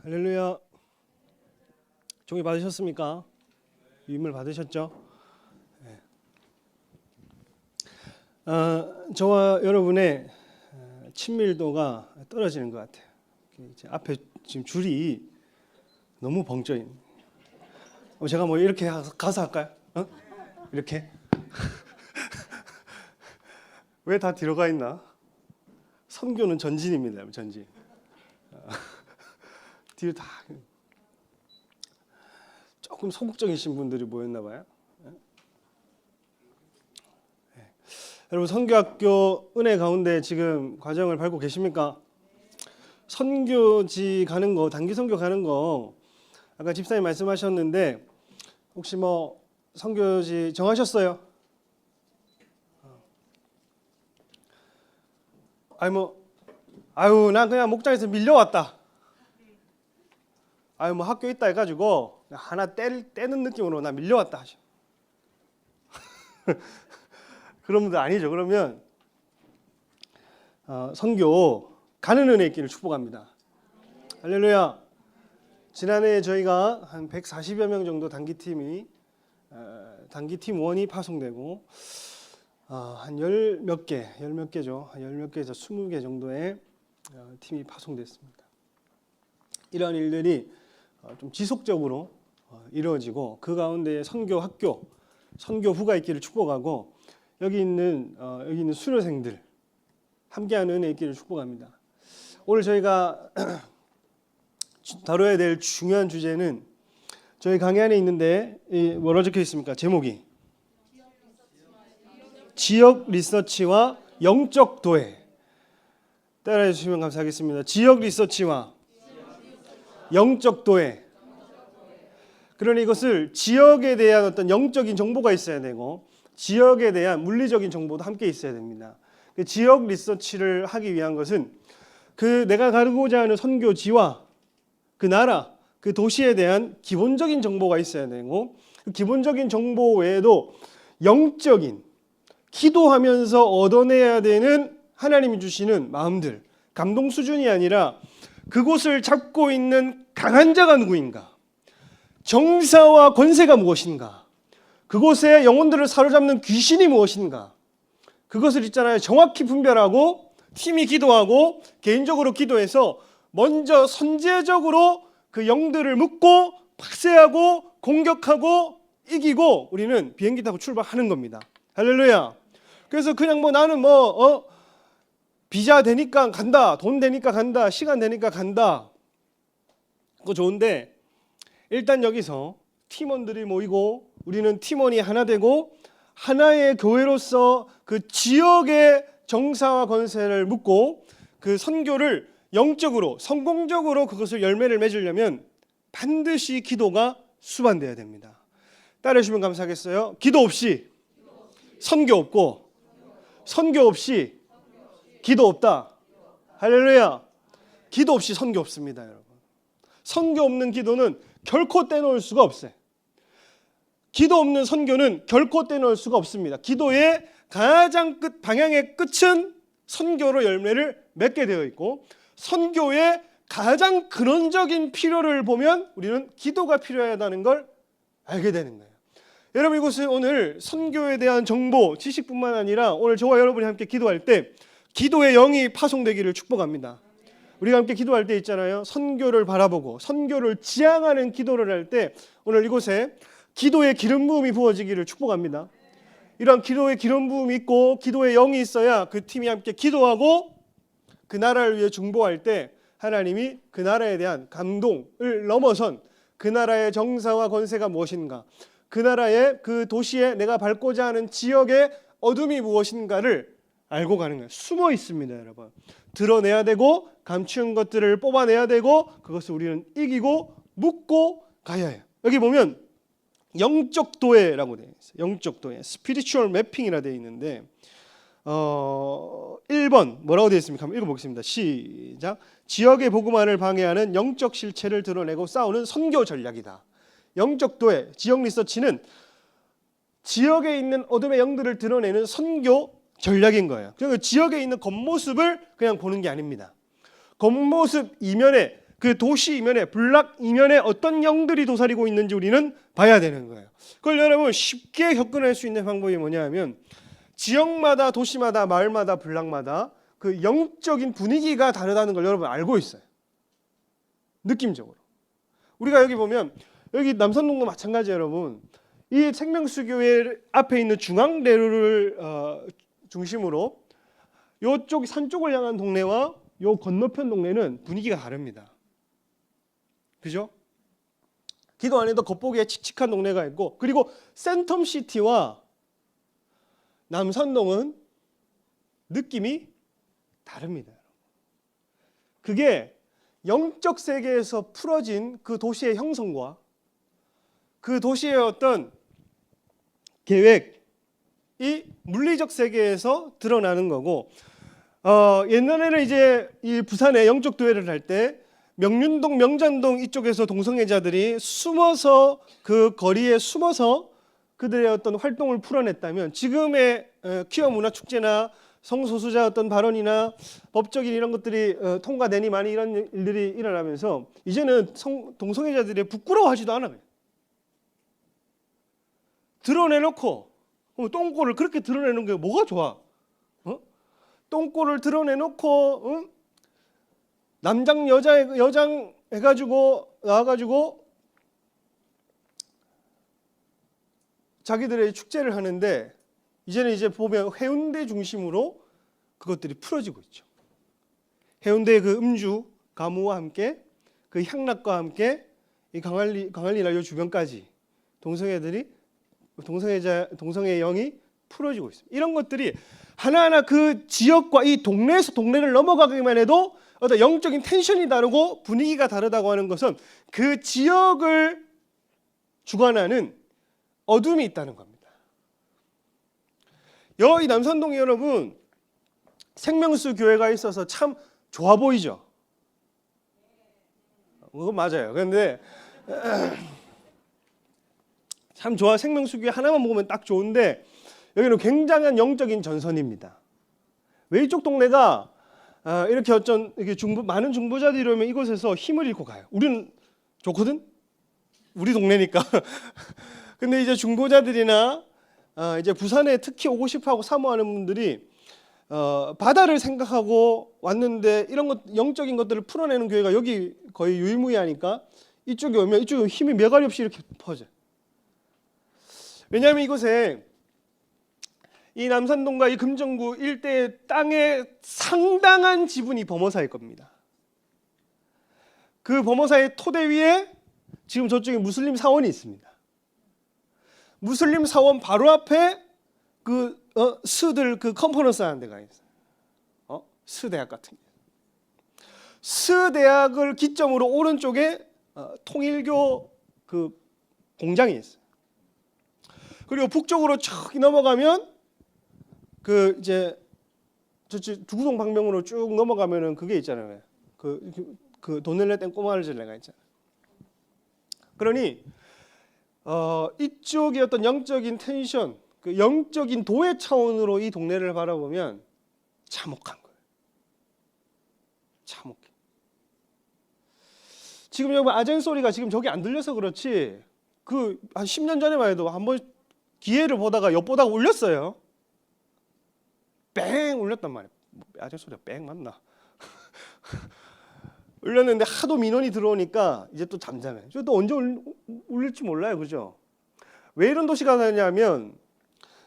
할렐루야. 종이 받으셨습니까? 유임을 받으셨죠? 네. 저와 여러분의 친밀도가 떨어지는 것 같아요. 이제 앞에 지금 줄이 너무 벙쪄 있는. 제가 뭐 이렇게 가서 할까요? 이렇게? 왜 다 뒤로 가 있나? 선교는 전진입니다. 전진. 뒤로 다 조금 소극적이신 분들이 모였나 봐요. 네. 여러분 선교학교 은혜 가운데 지금 과정을 밟고 계십니까? 선교지 가는 거, 단기 선교 가는 거 아까 집사님 말씀하셨는데 혹시 뭐 선교지 정하셨어요? 난 그냥 목장에서 밀려왔다. 뭐 학교 있다 해가지고 하나 떼는 느낌으로 나 밀려왔다 하죠. 그런 분들 아니죠. 그러면 선교 가는 은혜 있기를 축복합니다. 할렐루야. 지난해 저희가 한 140여 명 정도 단기팀 원이 파송되고 한 열 몇 개죠. 한 열 몇 개에서 20개 정도의 팀이 파송됐습니다. 이러한 일들이 좀 지속적으로 이루어지고 그 가운데 선교 학교, 선교부가 있기를 축복하고 여기 있는 수료생들 함께하는 은혜 있기를 축복합니다. 오늘 저희가 다뤄야 될 중요한 주제는 저희 강의 안에 있는데 뭐라 적혀 있습니까? 제목이 지역 리서치와 영적 도회. 따라해 주시면 감사하겠습니다. 지역 리서치와 영적 도회. 그러니 이것을 지역에 대한 어떤 영적인 정보가 있어야 되고 지역에 대한 물리적인 정보도 함께 있어야 됩니다. 지역 리서치를 하기 위한 것은 내가 가고자 하는 선교지와 그 나라, 그 도시에 대한 기본적인 정보가 있어야 되고 그 기본적인 정보 외에도 영적인 기도하면서 얻어내야 되는 하나님이 주시는 마음들, 감동 수준이 아니라 그곳을 잡고 있는 강한 자가 누구인가? 정사와 권세가 무엇인가? 그곳의 영혼들을 사로잡는 귀신이 무엇인가? 그것을 있잖아요. 정확히 분별하고 팀이 기도하고 개인적으로 기도해서 먼저 선제적으로 그 영들을 묶고 박세하고 공격하고 이기고 우리는 비행기 타고 출발하는 겁니다. 할렐루야. 그래서 그냥 나는 비자 되니까 간다, 돈 되니까 간다, 시간 되니까 간다. 그거 좋은데 일단 여기서 팀원들이 모이고 우리는 팀원이 하나 되고 하나의 교회로서 그 지역의 정사와 권세를 묻고 그 선교를 영적으로 성공적으로 그것을 열매를 맺으려면 반드시 기도가 수반돼야 됩니다. 따라해주시면 감사하겠어요. 기도 없이 선교 없고 선교 없이 기도 없다. 할렐루야. 기도 없이 선교 없습니다, 여러분. 선교 없는 기도는 결코 떼놓을 수가 없어요. 기도 없는 선교는 결코 떼놓을 수가 없습니다. 기도의 가장 끝 방향의 끝은 선교로 열매를 맺게 되어 있고 선교의 가장 근원적인 필요를 보면 우리는 기도가 필요하다는 걸 알게 되는 거예요. 여러분 이곳은 오늘 선교에 대한 정보, 지식뿐만 아니라 오늘 저와 여러분이 함께 기도할 때 기도의 영이 파송되기를 축복합니다. 우리가 함께 기도할 때 있잖아요. 선교를 바라보고 선교를 지향하는 기도를 할 때 오늘 이곳에 기도의 기름 부음이 부어지기를 축복합니다. 이런 기도의 기름 부음이 있고 기도의 영이 있어야 그 팀이 함께 기도하고 그 나라를 위해 중보할 때 하나님이 그 나라에 대한 감동을 넘어선 그 나라의 정사와 권세가 무엇인가, 그 나라의 그 도시에 내가 밟고자 하는 지역의 어둠이 무엇인가를 알고 가는 거예요. 숨어 있습니다, 여러분. 드러내야 되고 감추는 것들을 뽑아내야 되고 그것을 우리는 이기고 묻고 가야 해요. 여기 보면 영적 도회라고 되어 있어요. 영적 도회, 스피리추얼 매핑이라 되어 있는데 1번 뭐라고 되어 있습니까? 한번 읽어보겠습니다. 시작. 지역의 복음화를 방해하는 영적 실체를 드러내고 싸우는 선교 전략이다. 영적 도회, 지역 리서치는 지역에 있는 어둠의 영들을 드러내는 선교 전략인 거예요. 그러니까 지역에 있는 겉모습을 그냥 보는 게 아닙니다. 겉모습 이면에 그 도시 이면에, 불락 이면에 어떤 영들이 도사리고 있는지 우리는 봐야 되는 거예요. 그걸 여러분 쉽게 접근할 수 있는 방법이 뭐냐 하면 지역마다, 도시마다, 마을마다, 불락마다 그 영적인 분위기가 다르다는 걸 여러분 알고 있어요. 느낌적으로. 우리가 여기 보면 여기 남산동도 마찬가지예요, 여러분. 이 생명수교회 앞에 있는 중앙대로를 중심으로 이쪽 산 쪽을 향한 동네와 요 건너편 동네는 분위기가 다릅니다. 그죠? 기도 안에도 겉보기에 칙칙한 동네가 있고, 그리고 센텀시티와 남산동은 느낌이 다릅니다. 그게 영적 세계에서 풀어진 그 도시의 형성과 그 도시의 어떤 계획이 물리적 세계에서 드러나는 거고, 옛날에는 이제 이 부산에 영적 교회를 할 때 명륜동, 명잔동 이쪽에서 동성애자들이 숨어서 그 거리에 숨어서 그들의 어떤 활동을 풀어냈다면 지금의 퀴어 문화 축제나 성소수자 어떤 발언이나 법적인 이런 것들이 통과되니 많이 이런 일들이 일어나면서 이제는 동성애자들이 부끄러워하지도 않아요. 드러내놓고 똥꼬를 그렇게 드러내는 게 뭐가 좋아? 똥꼬를 드러내놓고 남장 여장 해가지고 나와가지고 자기들의 축제를 하는데 이제는 이제 보면 해운대 중심으로 그것들이 풀어지고 있죠. 해운대의 그 음주 가무와 함께 그 향락과 함께 이 강할리나 요 주변까지 동성애 영이 풀어지고 있습니다. 이런 것들이 하나하나 그 지역과 이 동네에서 동네를 넘어가기만 해도 어떤 영적인 텐션이 다르고 분위기가 다르다고 하는 것은 그 지역을 주관하는 어둠이 있다는 겁니다. 이 남산동이 여러분 생명수 교회가 있어서 참 좋아 보이죠? 그건 맞아요. 그런데 참 좋아, 생명수 교회 하나만 보면 딱 좋은데 여기는 굉장한 영적인 전선입니다. 왜 이쪽 동네가 이렇게 많은 중보자들이 오면 이곳에서 힘을 잃고 가요. 우리는 좋거든? 우리 동네니까. 근데 이제 중보자들이나 이제 부산에 특히 오고 싶어하고 사모하는 분들이 바다를 생각하고 왔는데 이런 것 영적인 것들을 풀어내는 교회가 여기 거의 유일무이하니까 이쪽에 오면 이쪽에 힘이 매가리 없이 이렇게 퍼져요. 왜냐하면 이곳에 이 남산동과 이 금정구 일대의 땅의 상당한 지분이 범어사일 겁니다. 그 범어사의 토대 위에 지금 저쪽에 무슬림 사원이 있습니다. 무슬림 사원 바로 앞에 그 스들 그 컨퍼런스 하는 데가 있어요. 스대학 같은 게. 스대학을 기점으로 오른쪽에 통일교 그 공장이 있어요. 그리고 북쪽으로 쭉 넘어가면 그 이제 저쪽 두구동 방면으로 쭉 넘어가면은 그게 있잖아요. 그 돈넬레 땡 꼬마르질레가 있잖아요. 그러니 이쪽의 어떤 영적인 텐션, 그 영적인 도의 차원으로 이 동네를 바라보면 참혹한 거예요. 참혹해. 지금 여기 아젠 소리가 지금 저기 안 들려서 그렇지. 그 한 10년 전에만 해도 한번 기회를 보다가 엿보다가 울렸어요. 뺑 울렸단 말이에요. 아젠 소리가 뺑 맞나? 울렸는데 하도 민원이 들어오니까 이제 또 잠잠해. 또 언제 울릴지 몰라요, 그죠? 왜 이런 도시가 나냐면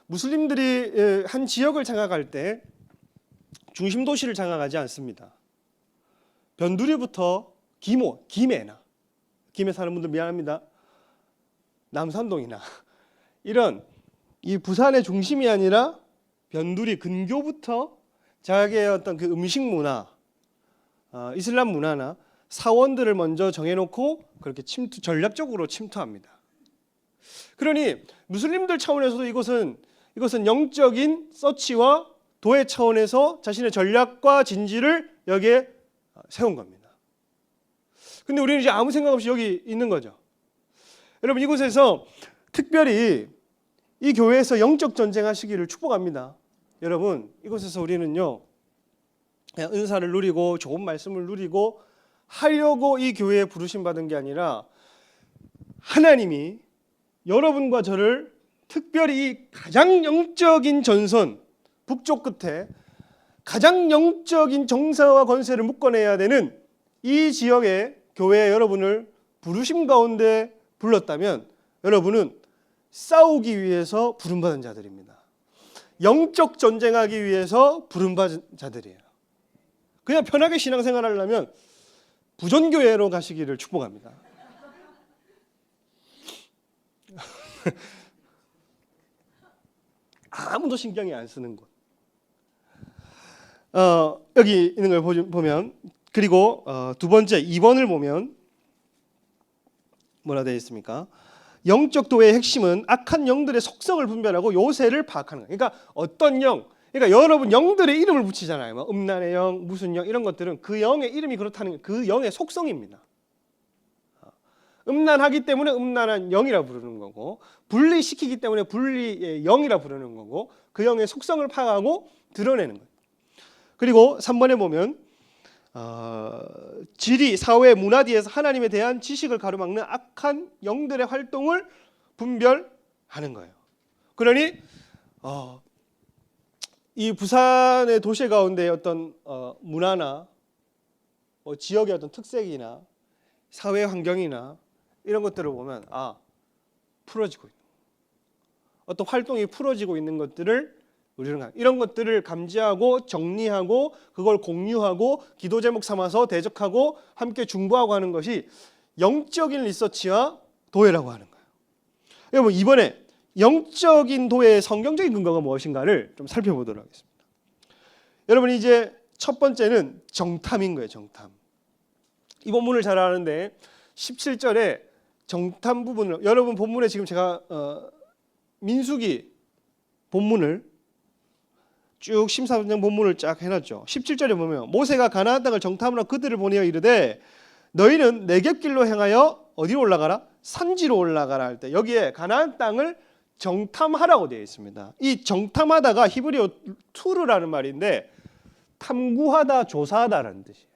무슬림들이 한 지역을 장악할 때 중심 도시를 장악하지 않습니다. 변두리부터 김해나 김해 사는 분들 미안합니다. 남산동이나 이런 이 부산의 중심이 아니라 변두리 근교부터 자기의 어떤 그 음식 문화, 이슬람 문화나 사원들을 먼저 정해놓고 그렇게 전략적으로 침투합니다. 그러니 무슬림들 차원에서도 이것은 영적인 서치와 도의 차원에서 자신의 전략과 진지를 여기에 세운 겁니다. 근데 우리는 이제 아무 생각 없이 여기 있는 거죠. 여러분 이곳에서 특별히 이 교회에서 영적 전쟁하시기를 축복합니다. 여러분 이곳에서 우리는요 그냥 은사를 누리고 좋은 말씀을 누리고 하려고 이 교회에 부르심 받은 게 아니라 하나님이 여러분과 저를 특별히 이 가장 영적인 전선, 북쪽 끝에 가장 영적인 정사와 권세를 묶어내야 되는 이 지역의 교회에 여러분을 부르심 가운데 불렀다면 여러분은 싸우기 위해서 부름받은 자들입니다. 영적 전쟁하기 위해서 부름받은 자들이에요. 그냥 편하게 신앙생활 하려면 부전교회로 가시기를 축복합니다. 아무도 신경이 안 쓰는 곳. 여기 있는 걸 보면, 그리고 두 번째 2번을 보면 뭐라 되어 있습니까? 영적 도의 핵심은 악한 영들의 속성을 분별하고 요새를 파악하는 거예요. 그러니까 어떤 영, 그러니까 여러분 영들의 이름을 붙이잖아요. 뭐 음란의 영, 무슨 영, 이런 것들은 그 영의 이름이 그렇다는 그 영의 속성입니다. 음란하기 때문에 음란한 영이라 부르는 거고, 분리시키기 때문에 분리의 영이라 부르는 거고, 그 영의 속성을 파악하고 드러내는 거예요. 그리고 3번에 보면 지리, 사회, 문화디에서 하나님에 대한 지식을 가로막는 악한 영들의 활동을 분별하는 거예요. 그러니 이 부산의 도시 가운데 어떤 문화나 지역의 어떤 특색이나 사회 환경이나 이런 것들을 보면 풀어지고 있는, 어떤 활동이 풀어지고 있는 것들을 우리는 이런 것들을 감지하고 정리하고 그걸 공유하고 기도 제목 삼아서 대적하고 함께 중보하고 하는 것이 영적인 리서치와 도회라고 하는 거예요. 여러분, 이번에 영적인 도회의 성경적인 근거가 무엇인가를 좀 살펴보도록 하겠습니다. 여러분, 이제 첫 번째는 정탐인 거예요. 정탐. 이 본문을 잘 아는데 17절에 정탐 부분을, 여러분 본문에 지금 제가 민수기 본문을 쭉 13장 본문을 쫙 해놨죠. 17절에 보면 모세가 가나안 땅을 정탐하러 그들을 보내어 이르되 너희는 네겝길로 행하여 어디로 올라가라? 산지로 올라가라 할 때 여기에 가나안 땅을 정탐하라고 되어 있습니다. 이 정탐하다가 히브리어 투르라는 말인데 탐구하다, 조사하다라는 뜻이에요.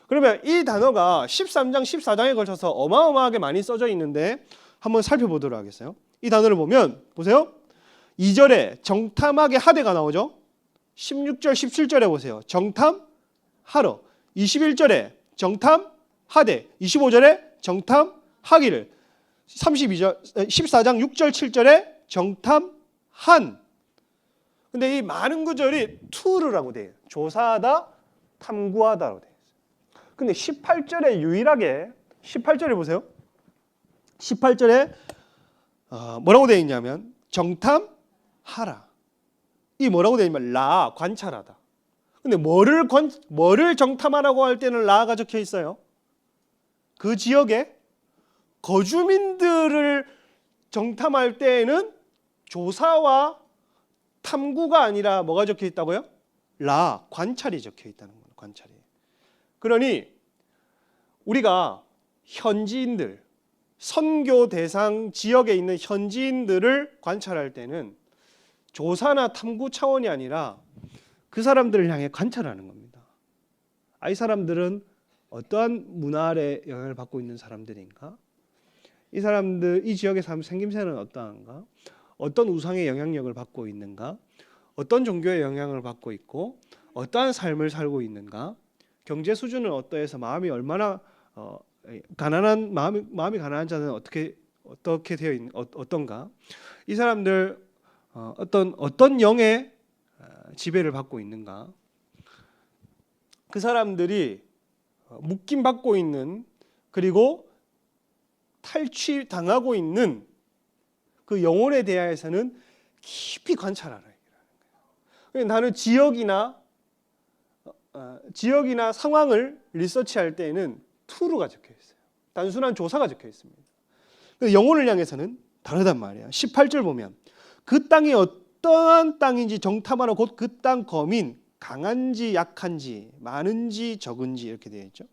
그러면 이 단어가 13장, 14장에 걸쳐서 어마어마하게 많이 써져 있는데 한번 살펴보도록 하겠어요. 이 단어를 보면 보세요. 2절에 정탐하게 하되가 나오죠. 16절, 17절에 보세요. 정탐하러. 21절에 정탐하되. 25절에 정탐하기를. 14장 6절, 7절에 정탐한. 근데 이 많은 구절이 투르라고 돼요. 조사하다, 탐구하다라고 돼요. 근데 18절에 유일하게 18절에 보세요. 18절에 뭐라고 되어 있냐면 정탐하라. 이 뭐라고 되어 있냐면 라, 관찰하다. 근데 뭐를 정탐하라고 할 때는 라가 적혀 있어요. 그 지역에 거주민들을 정탐할 때에는 조사와 탐구가 아니라 뭐가 적혀 있다고요? 라, 관찰이 적혀 있다는 거예요. 관찰이. 그러니 우리가 현지인들, 선교 대상 지역에 있는 현지인들을 관찰할 때는 조사나 탐구 차원이 아니라 그 사람들을 향해 관찰하는 겁니다. 이 사람들은 어떠한 문화 아래 영향을 받고 있는 사람들인가? 이 사람들, 이 지역의 생김새는 어떠한가? 어떤 우상의 영향력을 받고 있는가? 어떤 종교의 영향을 받고 있고 어떠한 삶을 살고 있는가? 경제 수준은 어떠해서 마음이 얼마나 가난한 마음이 가난한 자는 어떻게 되어 있는 어떤가? 이 사람들 어떤 영의 지배를 받고 있는가? 그 사람들이 묶임 받고 있는, 그리고 탈취 당하고 있는 그 영혼에 대해서는 깊이 관찰하라. 나는 지역이나 상황을 리서치할 때에는 투루가 적혀 있어요. 단순한 조사가 적혀 있습니다. 영혼을 향해서는 다르단 말이에요. 18절 보면 그 땅이 어떠한 땅인지 정탐하라. 곧 그 땅 거민, 강한지 약한지 많은지 적은지 이렇게 되어 있죠.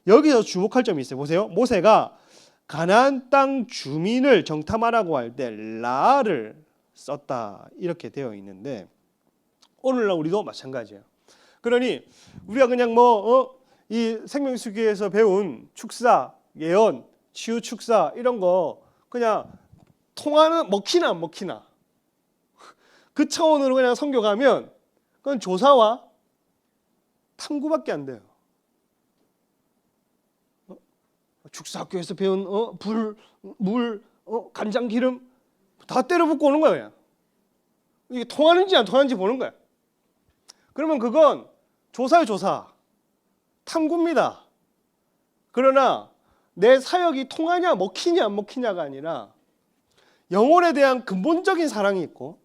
여기서 주목할 점이 있어요. 보세요. 모세가 가나안 땅 주민을 정탐하라고 할 때 라를 썼다 이렇게 되어 있는데 오늘날 우리도 마찬가지예요. 그러니 우리가 그냥 이 생명수기에서 배운 축사, 예언, 치유 축사 이런 거 그냥 통하는 먹히나 안 먹히나 그 차원으로 그냥 성교가면 그건 조사와 탐구밖에 안 돼요. 축사학교에서 배운 불, 물, 간장, 기름 다 때려 붓고 오는 거야. 이게 통하는지 안 통하는지 보는 거야. 그러면 그건 조사요 조사, 탐구입니다. 그러나 내 사역이 통하냐 먹히냐 안 먹히냐가 아니라 영혼에 대한 근본적인 사랑이 있고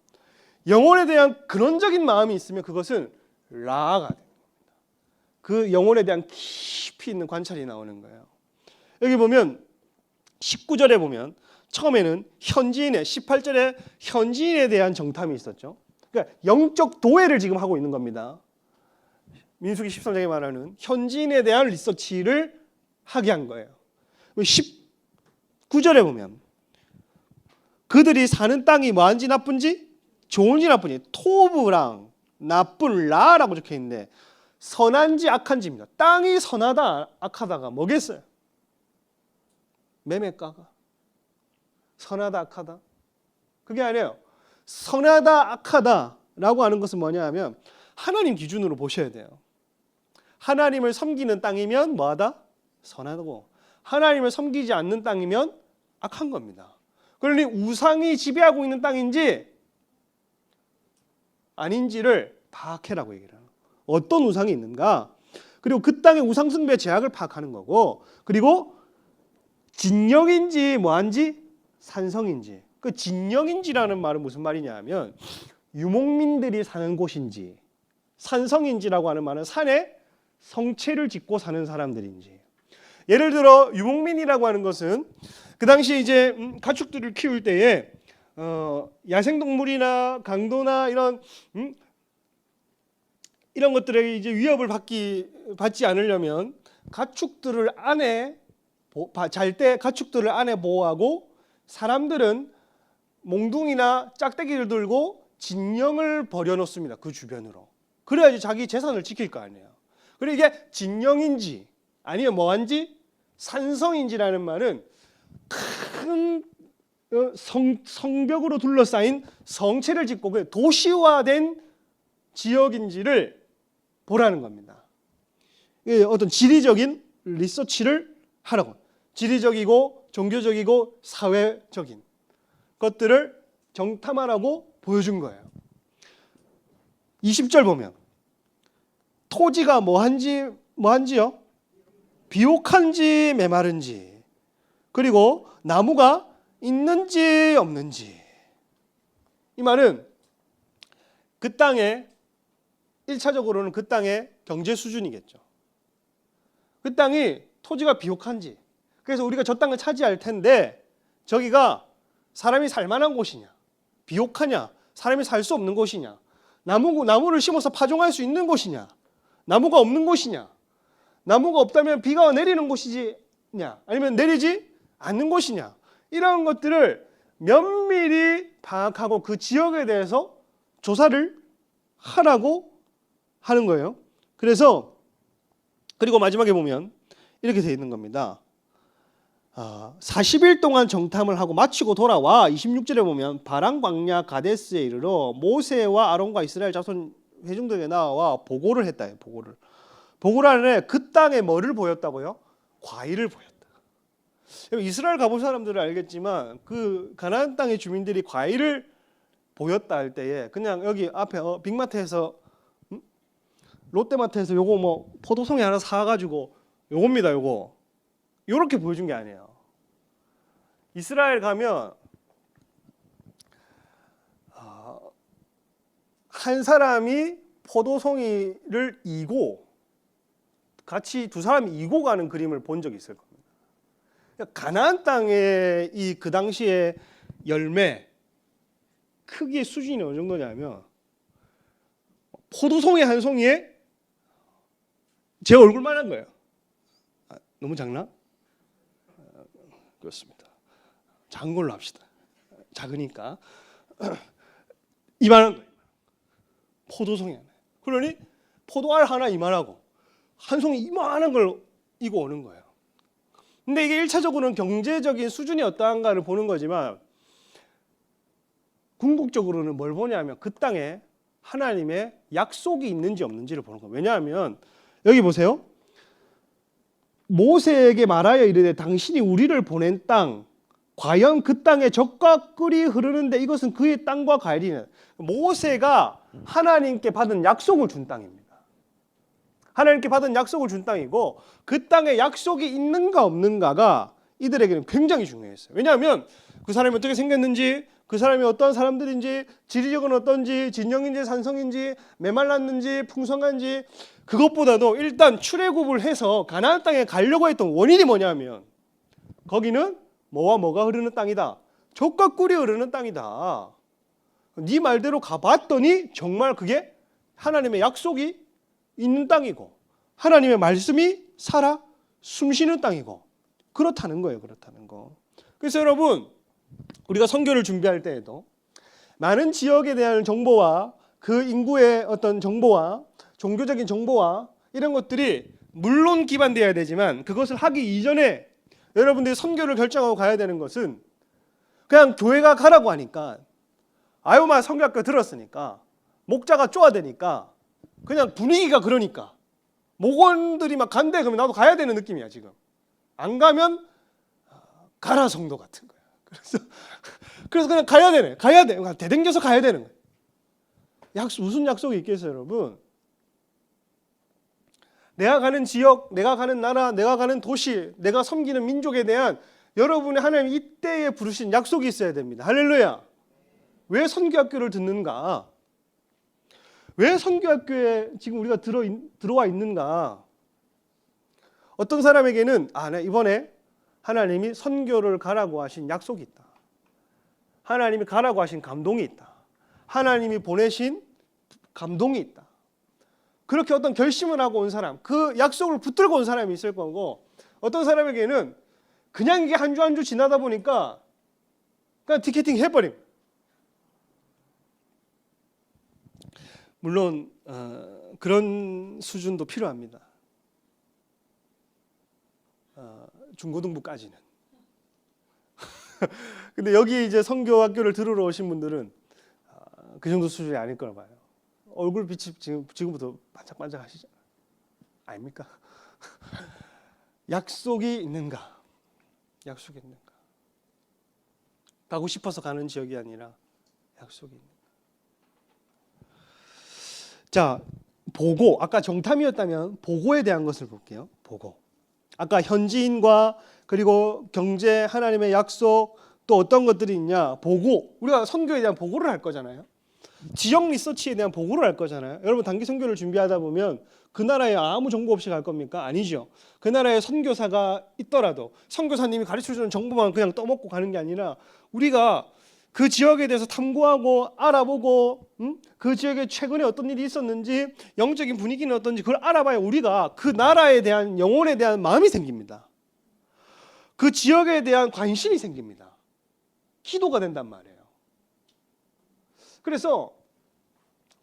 영혼에 대한 근원적인 마음이 있으면 그것은 라가 됩니다. 그 영혼에 대한 깊이 있는 관찰이 나오는 거예요. 여기 보면 19절에 보면 처음에는 현지인의 18절에 현지인에 대한 정탐이 있었죠. 그러니까 영적 도회를 지금 하고 있는 겁니다. 민수기 13장에 말하는 현지인에 대한 리서치를 하게 한 거예요. 19절에 보면 그들이 사는 땅이 뭐한지 나쁜지 좋은지 나쁜지 토브랑 나쁜 라라고 적혀 있는데 선한지 악한지입니다. 땅이 선하다 악하다가 뭐겠어요? 매매가가 선하다 악하다 그게 아니에요. 선하다 악하다라고 하는 것은 뭐냐 하면 하나님 기준으로 보셔야 돼요. 하나님을 섬기는 땅이면 뭐하다? 선하고 하나님을 섬기지 않는 땅이면 악한 겁니다. 그러니 우상이 지배하고 있는 땅인지 아닌지를 파악해라고 얘기를 해요. 어떤 우상이 있는가? 그리고 그 땅의 우상 숭배의 제약을 파악하는 거고 그리고 진영인지 뭐한지 산성인지 그 진영인지라는 말은 무슨 말이냐 하면 유목민들이 사는 곳인지 산성인지라고 하는 말은 산에 성체를 짓고 사는 사람들인지 예를 들어 유목민이라고 하는 것은 그 당시에 이제 가축들을 키울 때에 야생동물이나 강도나 이런 것들에게 이제 위협을 받지 않으려면 가축들을 안에 잘 때 가축들을 안에 보호하고 사람들은 몽둥이나 짝대기를 들고 진영을 벌여놓습니다. 그 주변으로. 그래야지 자기 재산을 지킬 거 아니에요. 그리고 이게 진영인지 아니면 뭐한지 산성인지라는 말은 큰 성벽으로 둘러싸인 성체를 짓고 도시화된 지역인지를 보라는 겁니다. 어떤 지리적인 리서치를 하라고. 지리적이고 종교적이고 사회적인 것들을 정탐하라고 보여준 거예요. 20절 보면 토지가 뭐한지요? 비옥한지 메마른지 그리고 나무가 있는지 없는지 이 말은 그 땅에 1차적으로는 그 땅의 경제 수준이겠죠. 그 땅이 토지가 비옥한지 그래서 우리가 저 땅을 차지할 텐데 저기가 사람이 살 만한 곳이냐 비옥하냐 사람이 살 수 없는 곳이냐 나무를 심어서 파종할 수 있는 곳이냐 나무가 없는 곳이냐 나무가 없다면 비가 내리는 곳이냐 아니면 내리지 않는 곳이냐 이런 것들을 면밀히 파악하고 그 지역에 대해서 조사를 하라고 하는 거예요. 그래서 그리고 마지막에 보면 이렇게 되어 있는 겁니다. 40일 동안 정탐을 하고 마치고 돌아와 26절에 보면 바람 광야 가데스에 이르러 모세와 아론과 이스라엘 자손 회중들에게 나와 보고를 했다. 보고를 하는데 그 땅에 뭐를 보였다고요? 과일을 보였다. 이스라엘 가본 사람들은 알겠지만 그 가나안 땅의 주민들이 과일을 보였다 할 때에 그냥 여기 앞에 빅마트에서 롯데마트에서 요거 뭐 포도송이 하나 사가지고 요겁니다 요거 요렇게 보여준 게 아니에요. 이스라엘 가면 한 사람이 포도송이를 이고 같이 두 사람이 이고 가는 그림을 본 적이 있을 겁니다. 가나안 땅의 그 당시의 열매 크기의 수준이 어느 정도냐면 포도송이 한 송이에 제 얼굴만 한 거예요. 너무 작나? 그렇습니다. 작은 걸로 합시다. 작으니까 이만한 거예요. 포도송이 하나. 그러니 포도알 하나 이만하고 한 송이 이만한 걸 이고 오는 거예요. 근데 이게 1차적으로는 경제적인 수준이 어떠한가를 보는 거지만 궁극적으로는 뭘 보냐면 그 땅에 하나님의 약속이 있는지 없는지를 보는 거예요. 왜냐하면 여기 보세요. 모세에게 말하여 이르되 당신이 우리를 보낸 땅 과연 그 땅에 젖과 꿀이 흐르는데 이것은 그의 땅과 가리는 모세가 하나님께 받은 약속을 준 땅입니다. 하나님께 받은 약속을 준 땅이고 그 땅에 약속이 있는가 없는가가 이들에게는 굉장히 중요했어요. 왜냐하면 그 사람이 어떻게 생겼는지 그 사람이 어떤 사람들인지 지리적은 어떤지 진영인지 산성인지 메말랐는지 풍성한지 그것보다도 일단 출애굽을 해서 가나안 땅에 가려고 했던 원인이 뭐냐면 거기는 뭐와 뭐가 흐르는 땅이다. 젖과 꿀이 흐르는 땅이다. 네 말대로 가봤더니 정말 그게 하나님의 약속이 있는 땅이고 하나님의 말씀이 살아 숨쉬는 땅이고 그렇다는 거예요. 그렇다는 거. 그래서 여러분 우리가 선교를 준비할 때에도 많은 지역에 대한 정보와 그 인구의 어떤 정보와 종교적인 정보와 이런 것들이 물론 기반되어야 되지만 그것을 하기 이전에 여러분들이 선교를 결정하고 가야 되는 것은 그냥 교회가 가라고 하니까 아유마 선교학교 들었으니까 목자가 쪼아대니까 그냥 분위기가 그러니까 목원들이 막 간대 그러면 나도 가야 되는 느낌이야 지금. 안 가면 가라 성도 같은 거야. 그래서 그냥 가야 되네. 가야 돼. 대댕겨서 가야 되는 거예요. 무슨 약속이 있겠어요, 여러분? 내가 가는 지역, 내가 가는 나라, 내가 가는 도시, 내가 섬기는 민족에 대한 여러분의 하나님 이때에 부르신 약속이 있어야 됩니다. 할렐루야. 왜 선교학교를 듣는가? 왜 선교학교에 지금 우리가 들어와 있는가? 어떤 사람에게는 나 이번에 하나님이 선교를 가라고 하신 약속이 있다. 하나님이 가라고 하신 감동이 있다. 하나님이 보내신 감동이 있다. 그렇게 어떤 결심을 하고 온 사람, 그 약속을 붙들고 온 사람이 있을 거고 어떤 사람에게는 그냥 이게 한 주 한 주 지나다 보니까 그냥 티켓팅 해버림. 물론 그런 수준도 필요합니다. 중고등부까지는. 근데 여기 이제 선교학교를 들으러 오신 분들은 그 정도 수준이 아닐 거라 봐요. 얼굴 빛이 지금부터 반짝반짝 하시잖아요. 아닙니까? 약속이 있는가? 약속이 있는가? 가고 싶어서 가는 지역이 아니라 약속이 있는가? 자, 보고. 아까 정탐이었다면 보고에 대한 것을 볼게요. 보고. 아까 현지인과 그리고 경제, 하나님의 약속 또 어떤 것들이 있냐? 보고. 우리가 선교에 대한 보고를 할 거잖아요. 지역 리서치에 대한 보고를 할 거잖아요. 여러분 단기 선교를 준비하다 보면 그 나라에 아무 정보 없이 갈 겁니까? 아니죠. 그 나라에 선교사가 있더라도 선교사님이 가르쳐주는 정보만 그냥 떠먹고 가는 게 아니라 우리가 그 지역에 대해서 탐구하고 알아보고 그 지역에 최근에 어떤 일이 있었는지 영적인 분위기는 어떤지 그걸 알아봐야 우리가 그 나라에 대한 영혼에 대한 마음이 생깁니다. 그 지역에 대한 관심이 생깁니다. 기도가 된단 말이에요. 그래서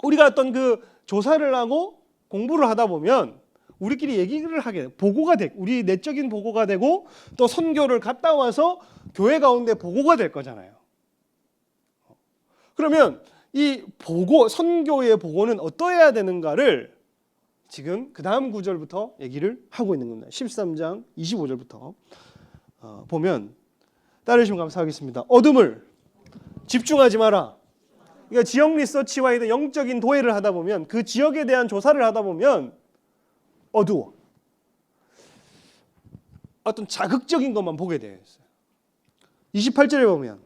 우리가 어떤 그 조사를 하고 공부를 하다 보면 우리끼리 얘기를 하게 보고가 돼. 우리 내적인 보고가 되고 또 선교를 갔다 와서 교회 가운데 보고가 될 거잖아요. 그러면 이 보고 선교의 보고는 어떠해야 되는가를 지금 그 다음 구절부터 얘기를 하고 있는 겁니다. 13장 25절부터 보면 따르시면 감사하겠습니다. 어둠을 집중하지 마라. 그러니까 지역 리서치와 영적인 도회를 하다 보면 그 지역에 대한 조사를 하다 보면 어두워. 어떤 자극적인 것만 보게 되어 있어요. 28절에 보면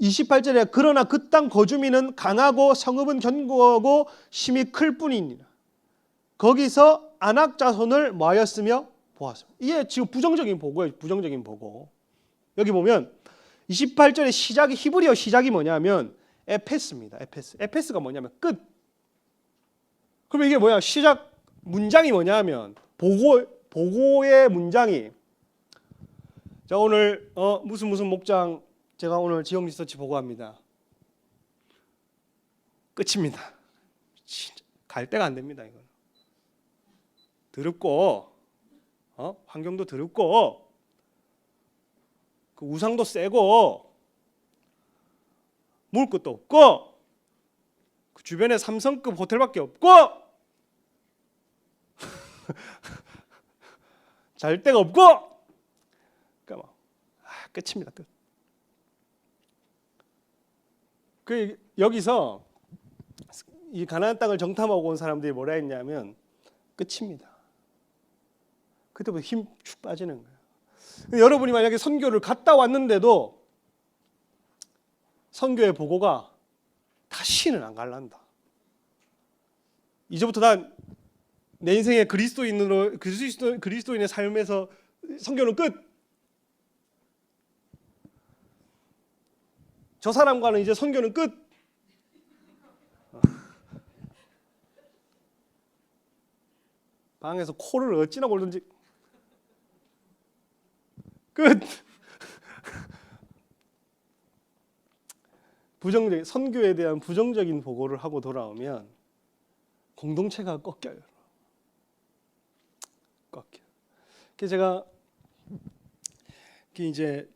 28절에 그러나 그 땅 거주민은 강하고 성읍은 견고하고 심히 클 뿐이니라. 거기서 아낙 자손을 모하였으며 보았습니다. 이게 지금 부정적인 보고예요. 부정적인 보고. 여기 보면 28절의 시작이 히브리어 시작이 뭐냐면 에페스입니다. 에페스. 에페스가 뭐냐면 끝. 그럼 이게 뭐야? 시작 문장이 뭐냐면 보고의 문장이 자 오늘 무슨 목장 제가 오늘 지역 리서치 보고합니다. 끝입니다. 진짜 갈 데가 안 됩니다. 이건. 더럽고 환경도 더럽고 그 우상도 세고 먹을 것도 없고 그 주변에 3성급 호텔밖에 없고 잘 데가 없고 그러니까 끝입니다. 끝. 그 여기서 이 가나안 땅을 정탐하고 온 사람들이 뭐라 했냐면 끝입니다. 그때부터 힘 축 빠지는 거예요. 여러분이 만약에 선교를 갔다 왔는데도 선교의 보고가 다시는 안 갈란다. 이제부터 난 내 인생의 그리스도인의 삶에서 선교는 끝. 저 사람과는 이제 선교는 끝. 방에서 코를 어찌나 골든지 끝. 부정적인 선교에 대한 부정적인 보고를 하고 돌아오면 공동체가 꺾여요. 꺾여. 그래서 제가 이제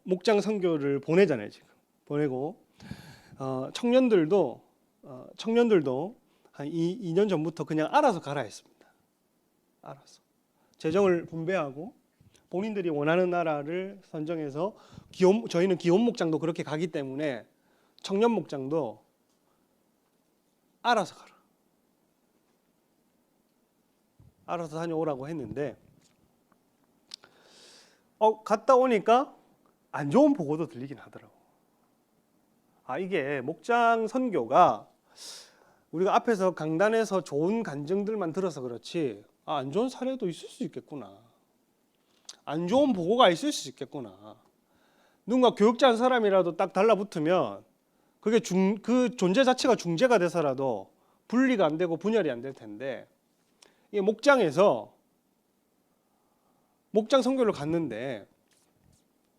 목장 선교를 보내잖아요. 지금 보내고 청년들도 한 2년 전부터 그냥 알아서 가라 했습니다. 알아서 재정을 분배하고 본인들이 원하는 나라를 선정해서 저희는 기혼 목장도 그렇게 가기 때문에 청년 목장도 알아서 가라. 알아서 다녀오라고 했는데 갔다 오니까 안 좋은 보고도 들리긴 하더라고. 이게 목장 선교가 우리가 앞에서 강단에서 좋은 간증들만 들어서 그렇지 안 좋은 사례도 있을 수 있겠구나. 안 좋은 보고가 있을 수 있겠구나. 누군가 교육자한 사람이라도 딱 달라붙으면 그게 그 존재 자체가 중재가 돼서라도 분리가 안 되고 분열이 안 될 텐데 이 목장에서 목장 선교를 갔는데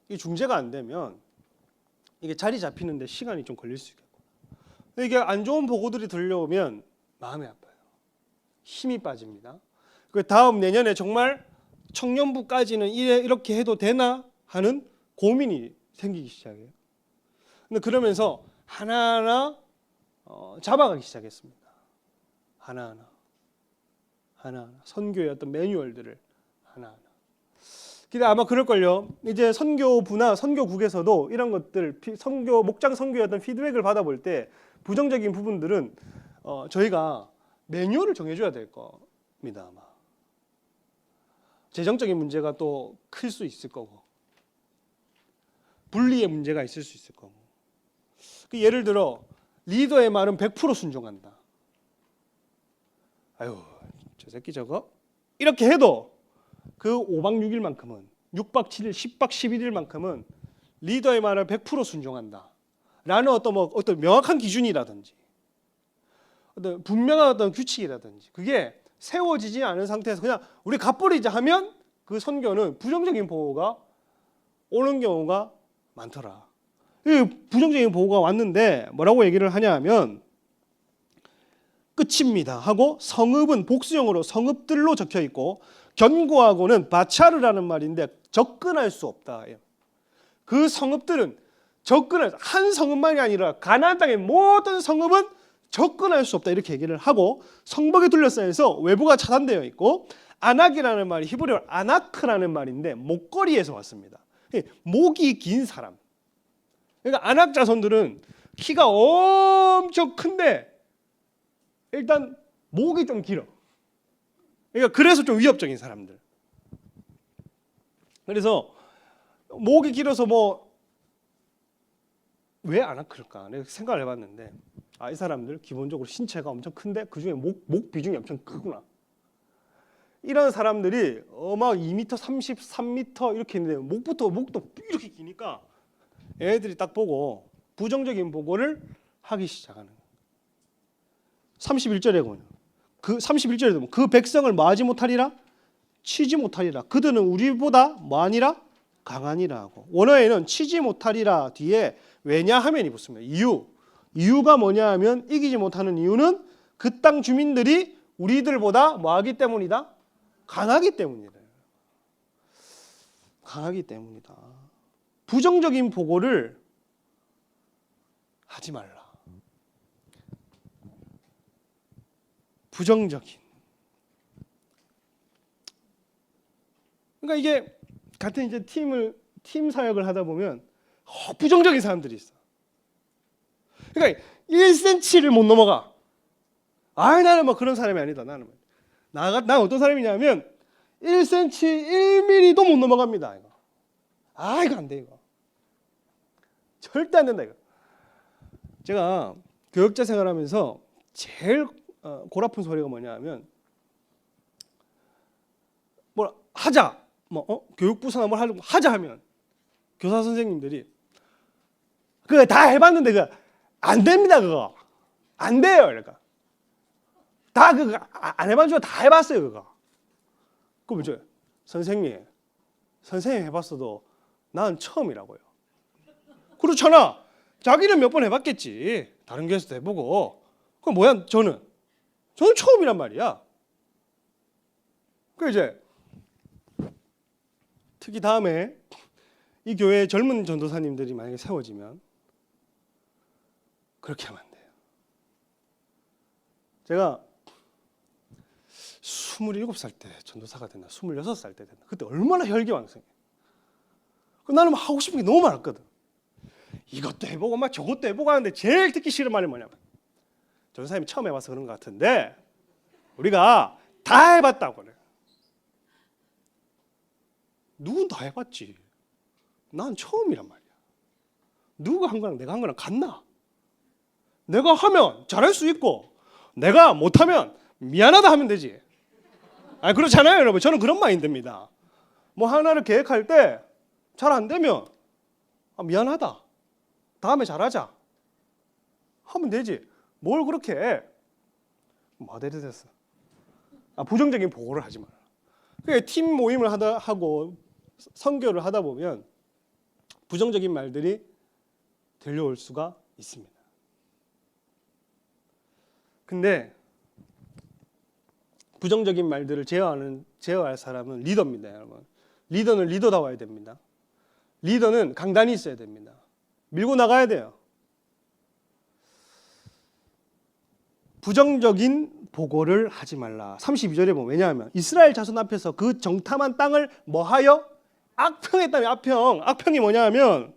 이 중재가 안 되면 이게 자리 잡히는데 시간이 좀 걸릴 수 있겠고 이게 안 좋은 보고들이 들려오면 마음이 아파요. 힘이 빠집니다. 그 다음 내년에 정말 청년부까지는 이렇게 해도 되나 하는 고민이 생기기 시작해요. 근데 그러면서 하나하나 잡아가기 시작했습니다. 하나하나 선교의 어떤 매뉴얼들을 하나하나. 근데 아마 그럴걸요. 이제 선교부나 선교국에서도 이런 것들 목장 선교의 어떤 피드백을 받아볼 때 부정적인 부분들은 저희가 매뉴얼을 정해줘야 될 겁니다. 아마 재정적인 문제가 또 클 수 있을 거고 분리의 문제가 있을 수 있을 거고 예를 들어 리더의 말은 100% 순종한다. 아유 저 새끼 저거 이렇게 해도 그 5박 6일만큼은 6박 7일 10박 11일만큼은 리더의 말을 100% 순종한다 라는 어떤 명확한 기준이라든지 어떤 분명한 어떤 규칙이라든지 그게 세워지지 않은 상태에서 그냥 우리 갚버리자 하면 그 선교는 부정적인 보고가 오는 경우가 많더라. 이 부정적인 보고가 왔는데 뭐라고 얘기를 하냐 하면 끝입니다 하고 성읍은 복수형으로 성읍들로 적혀 있고 견고하고는 바차르라는 말인데 접근할 수 없다. 그 성읍들은 한 성읍만이 아니라 가나안 땅의 모든 성읍은 접근할 수 없다 이렇게 얘기를 하고 성벽에 둘러싸여서 외부가 차단되어 있고 아낙이라는 말이 히브리어 아나크라는 말인데 목걸이에서 왔습니다. 목이 긴 사람. 그러니까 아낙 자손들은 키가 엄청 큰데 일단 목이 좀 길어. 그러니까 그래서 좀 위협적인 사람들. 그래서 목이 길어서 왜 아나크일까? 내가 생각을 해봤는데 이 사람들 기본적으로 신체가 엄청 큰데 그 중에 목 비중이 엄청 크구나. 이런 사람들이 막 2m 30, 3m 이렇게 있는데 목도 이렇게 기니까 애들이 딱 보고 부정적인 보고를 하기 시작하는 거예요. 31절에 보면 그 31절에 보면 그 백성을 뭐하지 못하리라? 치지 못하리라. 그들은 우리보다 뭐하니라? 강하니라 하고 원어에는 치지 못하리라 뒤에 왜냐하면이 붙습니다. 이유가 뭐냐 하면 이기지 못하는 이유는 그 땅 주민들이 우리들보다 뭐 하기 때문이다? 강하기 때문이다. 강하기 때문이다. 부정적인 보고를 하지 말라. 부정적인. 그러니까 이게 같은 이제 팀 사역을 하다 보면 부정적인 사람들이 있어. 그러니까 1cm를 못 넘어가. 나는 뭐 그런 사람이 아니다. 난 어떤 사람이냐면 1cm, 1mm도 못 넘어갑니다. 이거. 이거 안 돼, 이거. 절대 안 된다, 이거. 제가 교육자 생활하면서 제일 골 아픈 소리가 뭐냐 하면 뭘 하자. 교육부서나 뭘 하자 하면 교사 선생님들이 그거 다 해봤는데 그거 안 됩니다. 그거 안 돼요. 그러니까 다 그거 안 해본 줄 다 해봤어요. 그거. 그럼 이제 선생님 해봤어도 난 처음이라고요. 그렇잖아. 자기는 몇 번 해봤겠지. 다른 교회에서도 해보고. 그럼 뭐야? 저는 처음이란 말이야. 그 이제 특히 다음에 이 교회에 젊은 전도사님들이 만약에 세워지면 그렇게 하면 안 돼요. 제가 27살 때 전도사가 됐나 26살 때 됐나 그때 얼마나 혈기왕성해. 나는 막 하고 싶은 게 너무 많았거든. 이것도 해보고 막 저것도 해보고 하는데 제일 듣기 싫은 말이 뭐냐면 전도사님이 처음 해봐서 그런 것 같은데 우리가 다 해봤다고 그래. 누군 다 해봤지. 난 처음이란 말이야. 누가 한 거랑 내가 한 거랑 같나? 내가 하면 잘할 수 있고 내가 못하면 미안하다 하면 되지. 그렇잖아요, 여러분. 저는 그런 마인드입니다. 뭐 하나를 계획할 때 잘 안 되면 미안하다. 다음에 잘하자. 하면 되지. 뭘 그렇게 해? 모델이 됐어. 부정적인 보고를 하지 마라. 그러니까 팀 모임을 하고 선교를 하다 보면 부정적인 말들이 들려올 수가 있습니다. 근데 부정적인 말들을 제어할 사람은 리더입니다, 여러분. 리더는 리더다워야 됩니다. 리더는 강단이 있어야 됩니다. 밀고 나가야 돼요. 부정적인 보고를 하지 말라. 32절에 보면 왜냐하면 이스라엘 자손 앞에서 그 정탐한 땅을 뭐하여? 악평했다며. 악평이 뭐냐 하면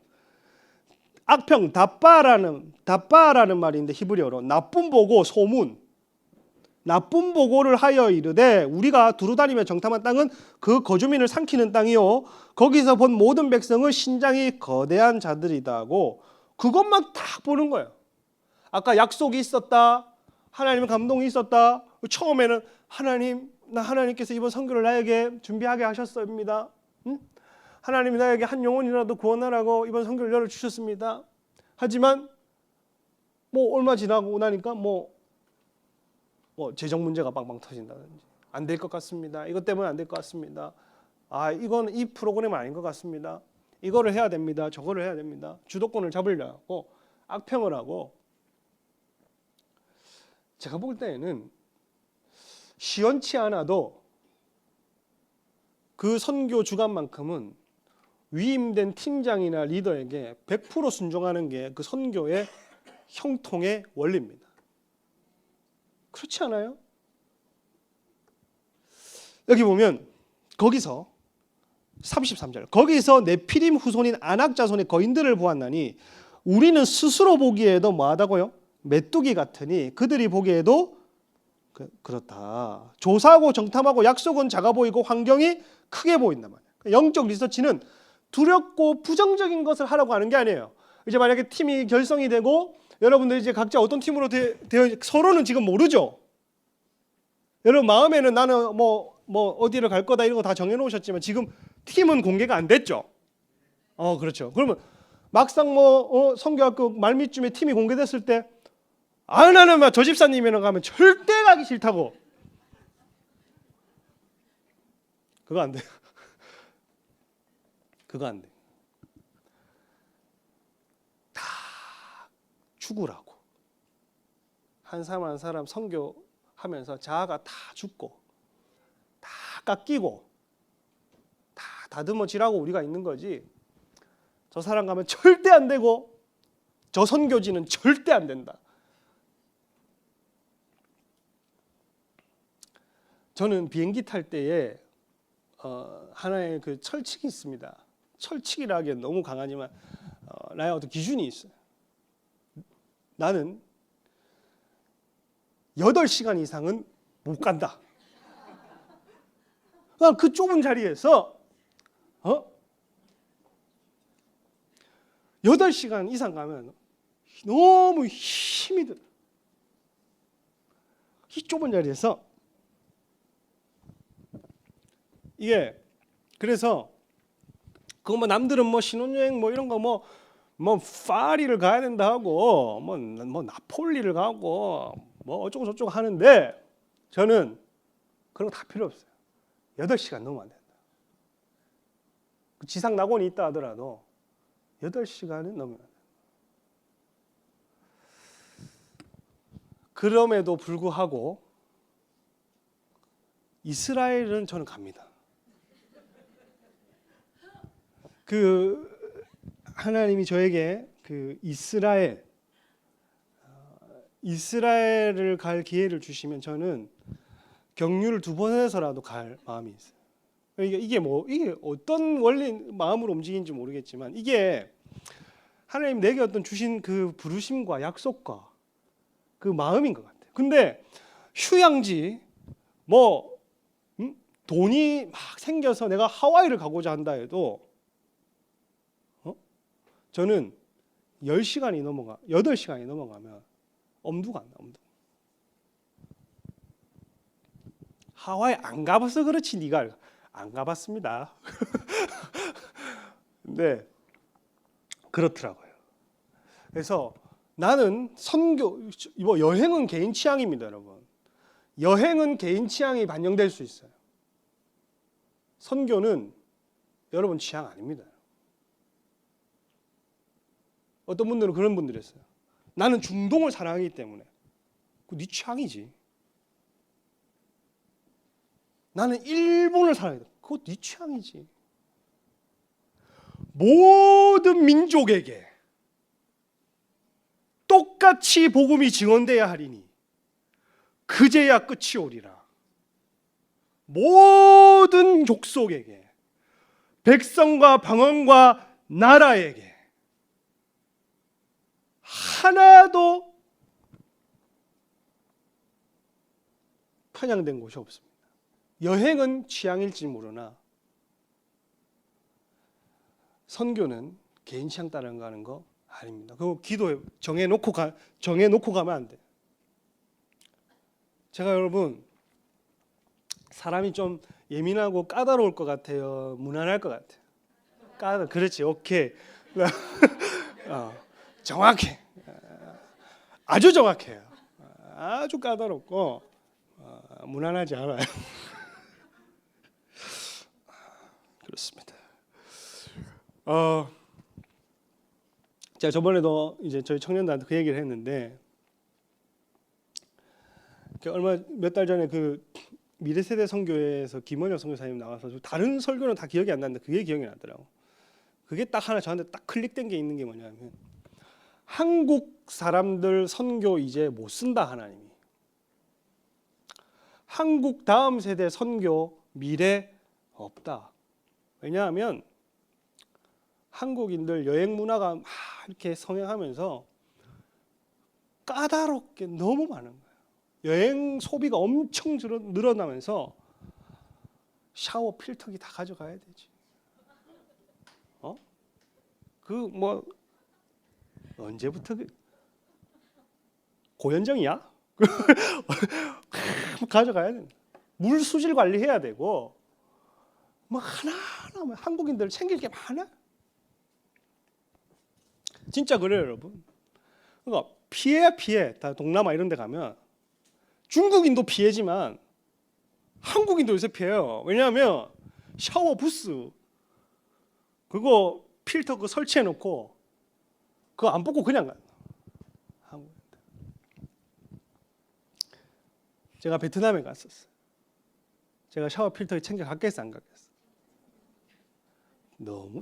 악평, 다빠라는 말인데 히브리어로 나쁜 보고, 소문. 나쁜 보고를 하여 이르되 우리가 두루다니며 정탐한 땅은 그 거주민을 삼키는 땅이요 거기서 본 모든 백성은 신장이 거대한 자들이다 하고 그것만 딱 보는 거예요. 아까 약속이 있었다. 하나님의 감동이 있었다. 처음에는 하나님께서 이번 선교를 나에게 준비하게 하셨습니다. 하나님이 나에게 한 영혼이라도 구원하라고 이번 선교를 열어주셨습니다. 하지만 뭐 얼마 지나고 나니까 뭐 재정 문제가 빵빵 터진다든지 안 될 것 같습니다. 이것 때문에 안 될 것 같습니다. 이건 이 프로그램은 아닌 것 같습니다. 이거를 해야 됩니다. 저거를 해야 됩니다. 주도권을 잡으려고 악평을 하고 제가 볼 때에는 시원치 않아도 그 선교 주간만큼은 위임된 팀장이나 리더에게 100% 순종하는 게 그 선교의 형통의 원리입니다. 그렇지 않아요? 여기 보면 거기서 33절 거기서 네피림 후손인 아낙 자손의 거인들을 보았나니 우리는 스스로 보기에도 뭐하다고요? 메뚜기 같으니 그들이 보기에도 그렇다. 조사하고 정탐하고 약속은 작아 보이고 환경이 크게 보인단 말이에요. 영적 리서치는 두렵고 부정적인 것을 하라고 하는 게 아니에요. 이제 만약에 팀이 결성이 되고 여러분들 이제 각자 어떤 팀으로 서로는 지금 모르죠. 여러분 마음에는 나는 뭐 어디를 갈 거다 이런 거 다 정해놓으셨지만 지금 팀은 공개가 안 됐죠. 그렇죠. 그러면 막상 선교학교 말미쯤에 팀이 공개됐을 때 나는 저 집사님이랑 가면 절대 가기 싫다고. 그거 안 돼요. 그거 안 돼. 다 죽으라고. 한 사람 한 사람 선교 하면서 자아가 다 죽고 다 깎이고 다 다듬어지라고 우리가 있는 거지. 저 사람 가면 절대 안 되고 저 선교지는 절대 안 된다. 저는 비행기 탈 때에 하나의 그 철칙이 있습니다. 철칙이라 하기엔 너무 강하지만 나의 어떤 기준이 있어요. 나는 8시간 이상은 못 간다. 그 좁은 자리에서 8시간 이상 가면 너무 힘이 들어. 이 좁은 자리에서 이게 그래서 그거 뭐 남들은 뭐 신혼여행 뭐 이런 거 뭐 파리를 가야 된다 하고 뭐 나폴리를 가고 뭐 어쩌고 저쩌고 하는데 저는 그런 거 다 필요 없어요. 8시간 넘으면 안 된다. 지상 낙원이 있다 하더라도 8시간은 넘으면 안 된다. 그럼에도 불구하고 이스라엘은 저는 갑니다. 그 하나님이 저에게 그 이스라엘을 갈 기회를 주시면 저는 경유를 2번 해서라도 갈 마음이 있어요. 이게 어떤 원리 마음으로 움직이는지 모르겠지만 이게 하나님 내게 어떤 주신 그 부르심과 약속과 그 마음인 것 같아요. 근데 휴양지 돈이 막 생겨서 내가 하와이를 가고자 한다 해도 저는 8시간이 넘어가면 엄두가 안 나. 하와이 안 가봐서 그렇지 네가 안 가봤습니다. 근데 그렇더라고요. 그래서 나는 여행은 개인 취향입니다, 여러분. 여행은 개인 취향이 반영될 수 있어요. 선교는 여러분 취향 아닙니다. 어떤 분들은 그런 분들이 있어요. 나는 중동을 사랑하기 때문에. 그거 네 취향이지. 나는 일본을 사랑해. 그거 네 취향이지. 모든 민족에게 똑같이 복음이 증언돼야 하리니 그제야 끝이 오리라. 모든 족속에게, 백성과 방언과 나라에게 하나도 편향된 곳이 없습니다. 여행은 취향일지 모르나 선교는 개인 취향 따르는 거 하는 거 아닙니다. 그거 기도에 정해놓고 가면 안 돼요. 제가 여러분 사람이 좀 예민하고 까다로울 것 같아요. 무난할 것 같아요. 그렇지, 오케이. 정확해. 아주 정확해요. 아주 까다롭고 무난하지 않아요. 그렇습니다. 제가 저번에도 이제 저희 청년들한테 그 얘기를 했는데 몇 달 전에 그 미래세대 선교회에서 김원혁 선교사님 나와서 다른 설교는 다 기억이 안 나는데 그게 기억이 나더라고. 그게 딱 하나 저한테 딱 클릭된 게 있는 게 뭐냐면 한국 사람들 선교 이제 못 쓴다 하나님이. 한국 다음 세대 선교 미래 없다. 왜냐하면 한국인들 여행 문화가 막 이렇게 성행하면서 까다롭게 너무 많은 거예요. 여행 소비가 엄청 늘어나면서 샤워 필터기 다 가져가야 되지. 그 뭐 언제부터 고현정이야? 가져가야 돼. 물 수질 관리해야 되고 뭐 하나하나 한국인들 챙길 게 많아. 진짜 그래요, 여러분. 그러니까 피해. 다 동남아 이런 데 가면 중국인도 피해지만 한국인도 요새 피해요. 왜냐하면 샤워 부스 그거 필터 그거 설치해 놓고 그거 안 뽑고 그냥 가. 제가 베트남에 갔었어요. 제가 샤워 필터 챙겨 갔겠어 안 갔겠어?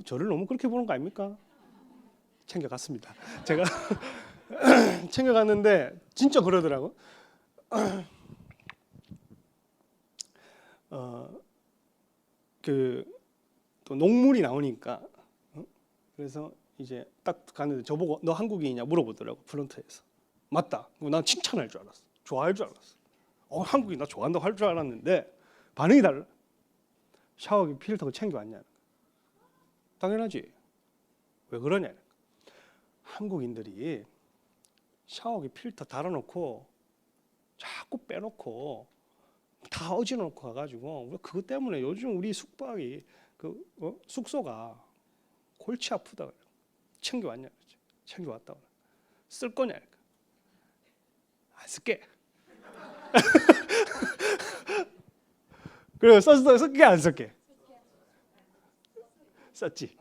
저를 너무 그렇게 보는 거 아닙니까? 챙겨 갔습니다. 제가 챙겨 갔는데 진짜 그러더라고. 또 녹물이 나오니까 그래서 이제 딱 갔는데 저보고 너 한국인이냐 물어보더라고. 프런트에서. 맞다. 난 칭찬할 줄 알았어. 좋아할 줄 알았어. 한국인 나 좋아한다고 할 줄 알았는데 반응이 달라. 샤워기 필터가 챙겨왔냐? 당연하지. 왜 그러냐? 한국인들이 샤워기 필터 달아놓고 자꾸 빼놓고 다 어지놓고 가가지고 그것 때문에 요즘 우리 숙박이 숙소가 골치 아프다 그래. 챙겨왔냐? 챙겨왔다. 쓸 거냐? 안 쓸게. 그래 쓸게 안 쓸게. 썼지.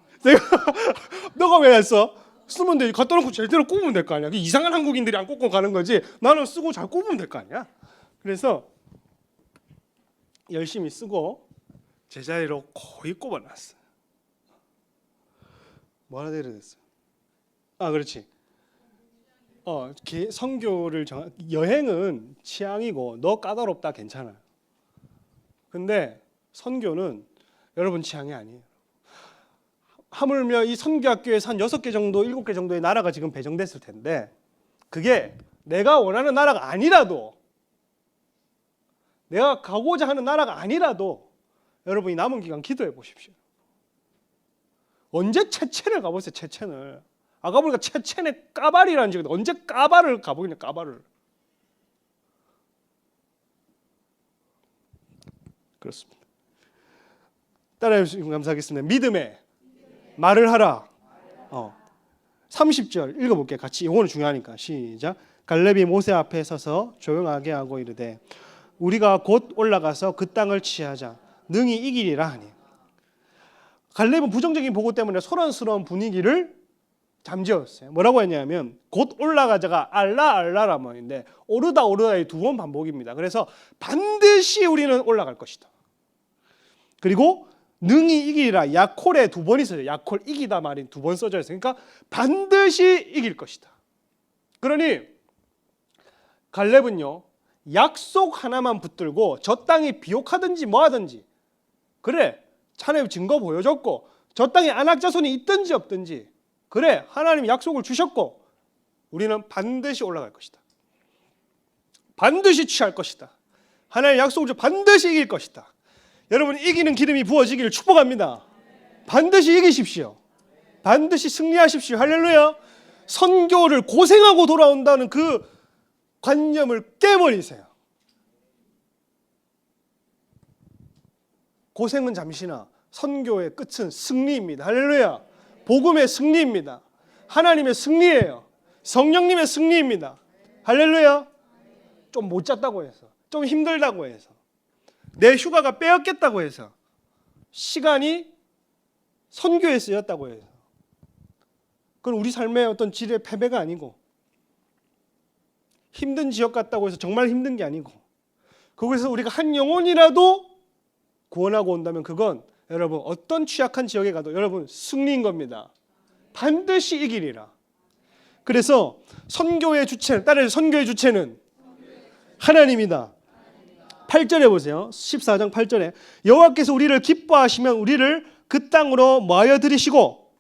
너가 왜 안 써? 쓰면 돼. 갖다 놓고 제대로 꼽으면 될 거 아니야. 이상한 한국인들이 안 꼽고 가는 거지. 나는 쓰고 잘 꼽으면 될 거 아니야. 그래서 열심히 쓰고 제자리로 거의 꼽아놨어. 뭐 하나 되려냈어. 그렇지. 선교를 여행은 취향이고 너 까다롭다 괜찮아. 근데 선교는 여러분 취향이 아니에요. 하물며 이 선교학교에서 한 6개 정도, 7개 정도의 나라가 지금 배정됐을 텐데 그게 내가 원하는 나라가 아니라도 내가 가고자 하는 나라가 아니라도 여러분이 남은 기간 기도해 보십시오. 언제 체첸을 가보세요. 체첸을. 아까 보니까 체첸의 까발이라는 지역인데 언제 까발을 가보겠냐. 까발을. 그렇습니다. 따라해 주시면 감사하겠습니다. 믿음에 말을 하라. 30절 읽어볼게요. 같이. 이거는 중요하니까. 시작. 갈렙이 모세 앞에 서서 조용하게 하고 이르되 우리가 곧 올라가서 그 땅을 취하자. 능히 이기리라 하니. 갈렙은 부정적인 보고 때문에 소란스러운 분위기를 잠재웠어요. 뭐라고 했냐면 곧 올라가자가 알라라 말인데 오르다의 2번 반복입니다. 그래서 반드시 우리는 올라갈 것이다. 그리고 능히 이기리라. 야콜에 2번 있어요. 야콜 이기다 말이 2번 써져 있어요. 그러니까 반드시 이길 것이다. 그러니 갈렙은요 약속 하나만 붙들고 저 땅이 비옥하든지 뭐하든지 그래 자네 증거 보여줬고 저 땅에 안악자손이 있든지 없든지 그래 하나님이 약속을 주셨고 우리는 반드시 올라갈 것이다. 반드시 취할 것이다. 하나님의 약속을 주 반드시 이길 것이다. 여러분 이기는 기름이 부어지기를 축복합니다. 반드시 이기십시오. 반드시 승리하십시오. 할렐루야. 선교를 고생하고 돌아온다는 그 관념을 깨버리세요. 고생은 잠시나 선교의 끝은 승리입니다. 할렐루야. 복음의 승리입니다. 하나님의 승리예요. 성령님의 승리입니다. 할렐루야. 좀 못 잤다고 해서 좀 힘들다고 해서 내 휴가가 빼앗겼다고 해서 시간이 선교에 쓰였다고 해서 그건 우리 삶의 어떤 질의 패배가 아니고 힘든 지역 같다고 해서 정말 힘든 게 아니고 거기서 우리가 한 영혼이라도 구원하고 온다면 그건 여러분 어떤 취약한 지역에 가도 여러분 승리인 겁니다. 반드시 이기리라. 그래서 선교의 주체는 따라서 선교의 주체는 하나님이다. 8절에 보세요. 14장 8절에 여호와께서 우리를 기뻐하시면 우리를 그 땅으로 모아여 들이시고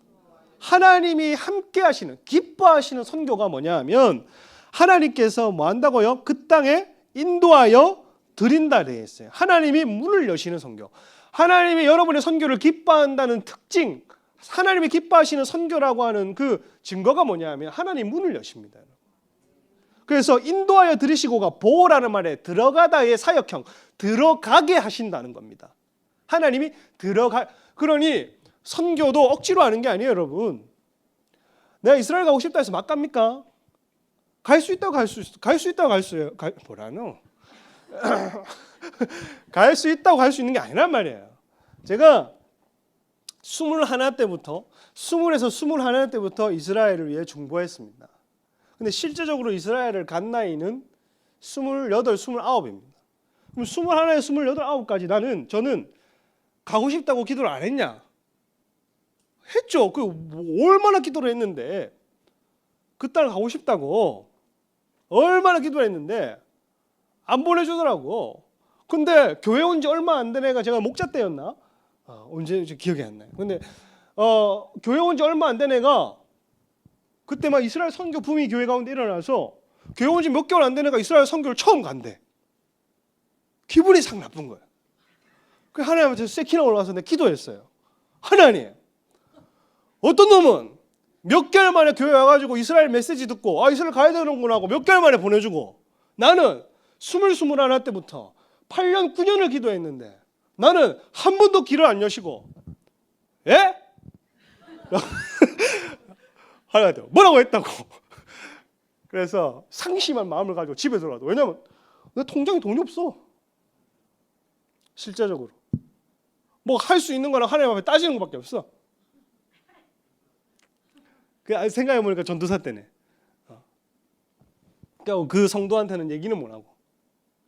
하나님이 함께 하시는 기뻐하시는 선교가 뭐냐 하면 하나님께서 뭐 한다고요? 그 땅에 인도하여 드린다 되어 있어요. 하나님이 문을 여시는 선교. 하나님이 여러분의 선교를 기뻐한다는 특징, 하나님이 기뻐하시는 선교라고 하는 그 증거가 뭐냐 하면 하나님 문을 여십니다. 그래서 인도하여 들이시고가 보라는 말에 들어가다의 사역형, 들어가게 하신다는 겁니다. 하나님이 그러니 선교도 억지로 하는 게 아니에요, 여러분. 내가 이스라엘 가고 싶다 해서 막 갑니까? 갈 수 있다고 갈 수 있는 게 아니란 말이에요. 제가 21 때부터 20에서 21 때부터 이스라엘을 위해 중보했습니다. 근데 실제적으로 이스라엘을 간 나이는 28, 29입니다. 그럼 21에 28, 9까지 저는 가고 싶다고 기도를 안 했냐? 했죠. 얼마나 기도를 했는데, 그 딸 가고 싶다고 얼마나 기도를 했는데 안 보내주더라고. 근데 교회 온 지 얼마 안 된 애가, 제가 목자 때였나? 언제 기억이 안 나요. 근데 교회 온 지 얼마 안 된 애가 그때 막 이스라엘 선교 붐이 교회 가운데 일어나서 교회 온 지 몇 개월 안 된 애가 이스라엘 선교를 처음 간대. 기분이 상 나쁜 거야. 그 하나님한테 세키나 올라가서 내가 기도했어요. 하나님, 어떤 놈은 몇 개월 만에 교회 와가지고 이스라엘 메시지 듣고 이스라엘 가야 되는구나 하고 몇 개월 만에 보내주고, 나는 21 때부터 8년 9년을 기도했는데 나는 한 번도 길을 안 여시고, 예? 하나한테 뭐라고 했다고. 그래서 상심한 마음을 가지고 집에 들어가도, 왜냐면 내 통장에 돈이 없어. 실제적으로 뭐 할 수 있는 거랑 하나님 앞에 따지는 것밖에 없어. 생각해보니까 전도사 때네. 그러니까 그 성도한테는 얘기는 못 하고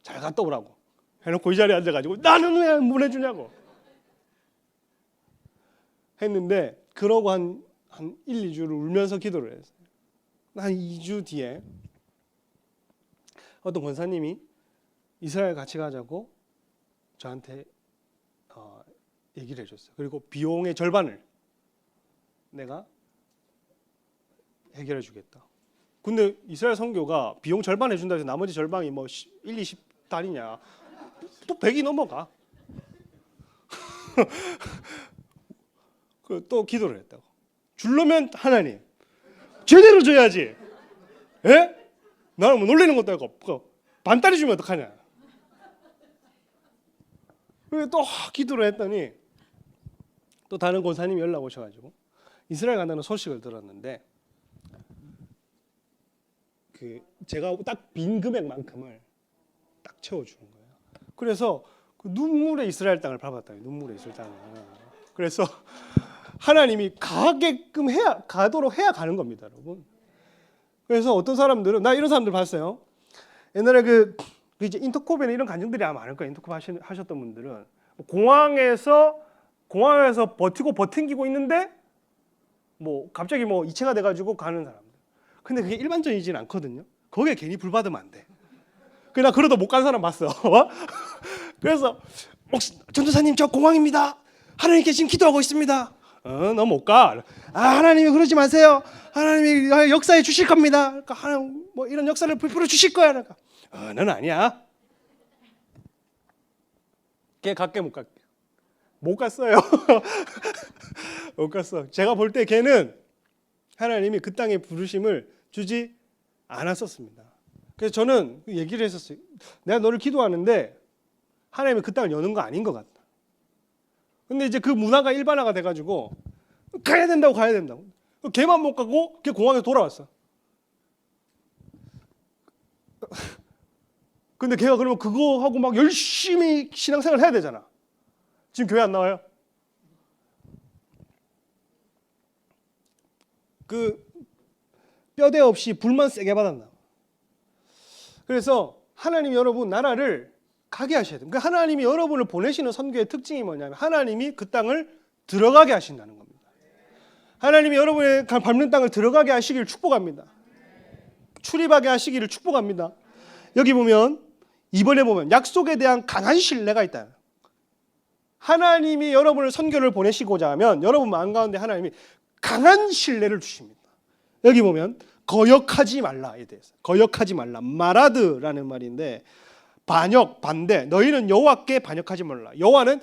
잘 갔다 오라고 해놓고 이 자리에 앉아가지고 나는 왜 안 보내주냐고 했는데, 그러고 한 1, 2주를 울면서 기도를 했어요. 한 2주 뒤에 어떤 권사님이 이스라엘 같이 가자고 저한테 얘기를 해줬어요. 그리고 비용의 절반을 내가 해결해 주겠다. 근데 이스라엘 선교가 비용 절반 해준다 해서 나머지 절반이 뭐 1, 20달이냐, 또 100이 넘어가. 또 기도를 했다고. 줄려면 하나님 제대로 줘야지. 예? 나는 뭐 놀리는 것도 아니고 반다리 주면 어떡하냐. 그리고 또 기도를 했더니 또 다른 권사님이 연락 오셔가지고 이스라엘 간다는 소식을 들었는데, 제가 딱 빈 금액만큼을 딱 채워주는 거예요. 그래서 눈물의 이스라엘 땅을 밟았다. 눈물의 이스라엘 땅을. 그래서 하나님이 가도록 해야 가는 겁니다, 여러분. 그래서 어떤 사람들은, 나 이런 사람들 봤어요. 옛날에 이제 인터콥에는 이런 간증들이 아마 많을 거예요. 인터콥 하셨던 분들은 공항에서 버티고 있는데 뭐 갑자기 뭐 이체가 돼가지고 가는 사람들. 근데 그게 일반적이진 않거든요. 거기에 괜히 불 받으면 안 돼. 그냥 그러다 못 간 사람 봤어. 그래서 전도사님, 저 공항입니다. 하나님께 지금 기도하고 있습니다. 너 못 가. 하나님이 그러지 마세요. 하나님이 역사해 주실 겁니다. 그러니까 하나님 뭐 이런 역사를 베풀어 주실 거야. 그러니까 너는 아니야. 걔 갈게 못 갈게. 못 갔어요. 못 갔어. 제가 볼 때 걔는 하나님이 그 땅에 부르심을 주지 않았었습니다. 그래서 저는 얘기를 했었어요. 내가 너를 기도하는데 하나님이 그 땅을 여는 거 아닌 것 같다. 근데 이제 그 문화가 일반화가 돼가지고 가야 된다고. 걔만 못 가고 걔 공항에 돌아왔어. 근데 걔가 그러면 그거 하고 막 열심히 신앙생활 해야 되잖아. 지금 교회 안 나와요? 뼈대 없이 불만 세게 받았나. 그래서 하나님 여러분 나라를 가게 하셔야 돼요. 그러니까 하나님이 여러분을 보내시는 선교의 특징이 뭐냐면 하나님이 그 땅을 들어가게 하신다는 겁니다. 하나님이 여러분의 밟는 땅을 들어가게 하시기를 축복합니다. 출입하게 하시기를 축복합니다. 여기 보면 2번에 보면 약속에 대한 강한 신뢰가 있다. 하나님이 여러분을 선교를 보내시고자 하면 여러분 마음 가운데 하나님이 강한 신뢰를 주십니다. 여기 보면 거역하지 말라에 대해서, 거역하지 말라, 마라드라는 말인데 반역, 반대. 너희는 여호와께 반역하지 말라. 여호와는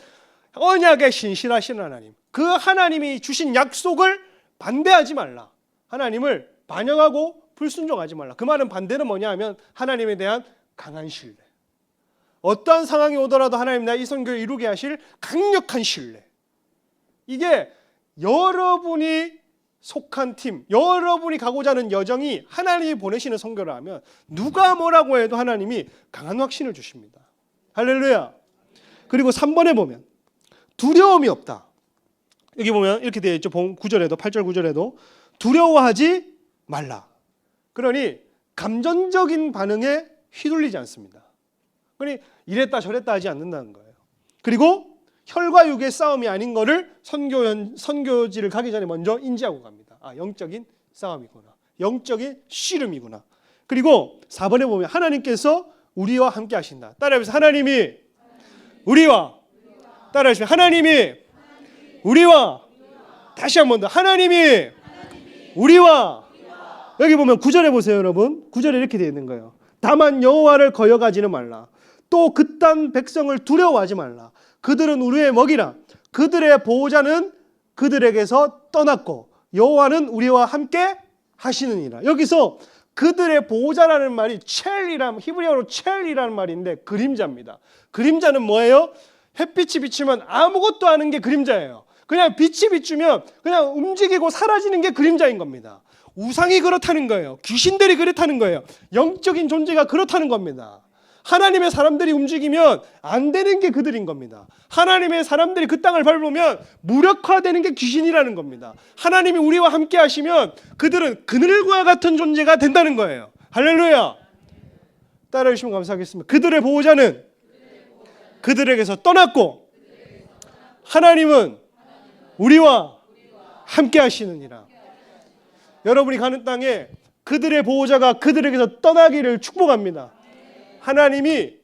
언약에 신실하신 하나님, 그 하나님이 주신 약속을 반대하지 말라. 하나님을 반역하고 불순종하지 말라. 그 말은 반대는 뭐냐 하면 하나님에 대한 강한 신뢰. 어떠한 상황이 오더라도 하나님 나의 이 선교를 이루게 하실 강력한 신뢰. 이게 여러분이 속한 팀, 여러분이 가고자 하는 여정이 하나님이 보내시는 선교를 하면 누가 뭐라고 해도 하나님이 강한 확신을 주십니다. 할렐루야. 그리고 3번에 보면 두려움이 없다. 여기 보면 이렇게 되어 있죠. 9절에도 8절 9절에도 두려워하지 말라. 그러니 감정적인 반응에 휘둘리지 않습니다. 그러니 이랬다 저랬다 하지 않는다는 거예요. 그리고 혈과 육의 싸움이 아닌 거를 선교지를 가기 전에 먼저 인지하고 갑니다. 아, 영적인 싸움이구나. 영적인 씨름이구나. 그리고 4번에 보면 하나님께서 우리와 함께 하신다. 따라해보세요. 하나님이 우리와. 따라해보세요. 하나님이 우리와. 다시 한 번 더. 하나님이 우리와. 여기 보면 9절에 보세요, 여러분. 9절에 이렇게 되어 있는 거예요. 다만 여호와를 거역하지는 말라. 또 그딴 백성을 두려워하지 말라. 그들은 우리의 먹이라. 그들의 보호자는 그들에게서 떠났고 여호와는 우리와 함께 하시느니라. 여기서 그들의 보호자라는 말이 첼이란, 히브리어로 첼이라는 말인데 그림자입니다. 그림자는 뭐예요? 햇빛이 비치면 아무것도 아는 게 그림자예요. 그냥 빛이 비추면 그냥 움직이고 사라지는 게 그림자인 겁니다. 우상이 그렇다는 거예요. 귀신들이 그렇다는 거예요. 영적인 존재가 그렇다는 겁니다. 하나님의 사람들이 움직이면 안 되는 게 그들인 겁니다. 하나님의 사람들이 그 땅을 밟으면 무력화되는 게 귀신이라는 겁니다. 하나님이 우리와 함께 하시면 그들은 그늘과 같은 존재가 된다는 거예요. 할렐루야. 따라해 주시면 감사하겠습니다. 그들의 보호자는 그들에게서 떠났고 하나님은 우리와 함께 하시느니라. 여러분이 가는 땅에 그들의 보호자가 그들에게서 떠나기를 축복합니다. 하나님이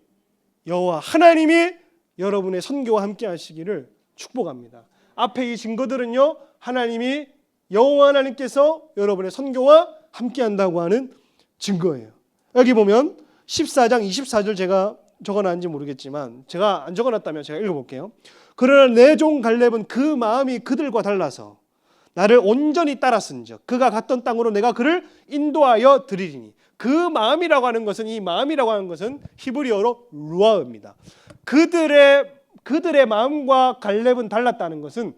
여호와 하나님이 여러분의 선교와 함께 하시기를 축복합니다. 앞에 이 증거들은요, 하나님이 여호와 하나님께서 여러분의 선교와 함께 한다고 하는 증거예요. 여기 보면 14장 24절 제가 적어놨는지 모르겠지만 제가 안 적어놨다면 제가 읽어볼게요. 그러나 내 종 갈렙은 그 마음이 그들과 달라서 나를 온전히 따랐은즉 그가 갔던 땅으로 내가 그를 인도하여 드리리니. 그 마음이라고 하는 것은, 이 마음이라고 하는 것은 히브리어로 루아입니다. 그들의 마음과 갈렙은 달랐다는 것은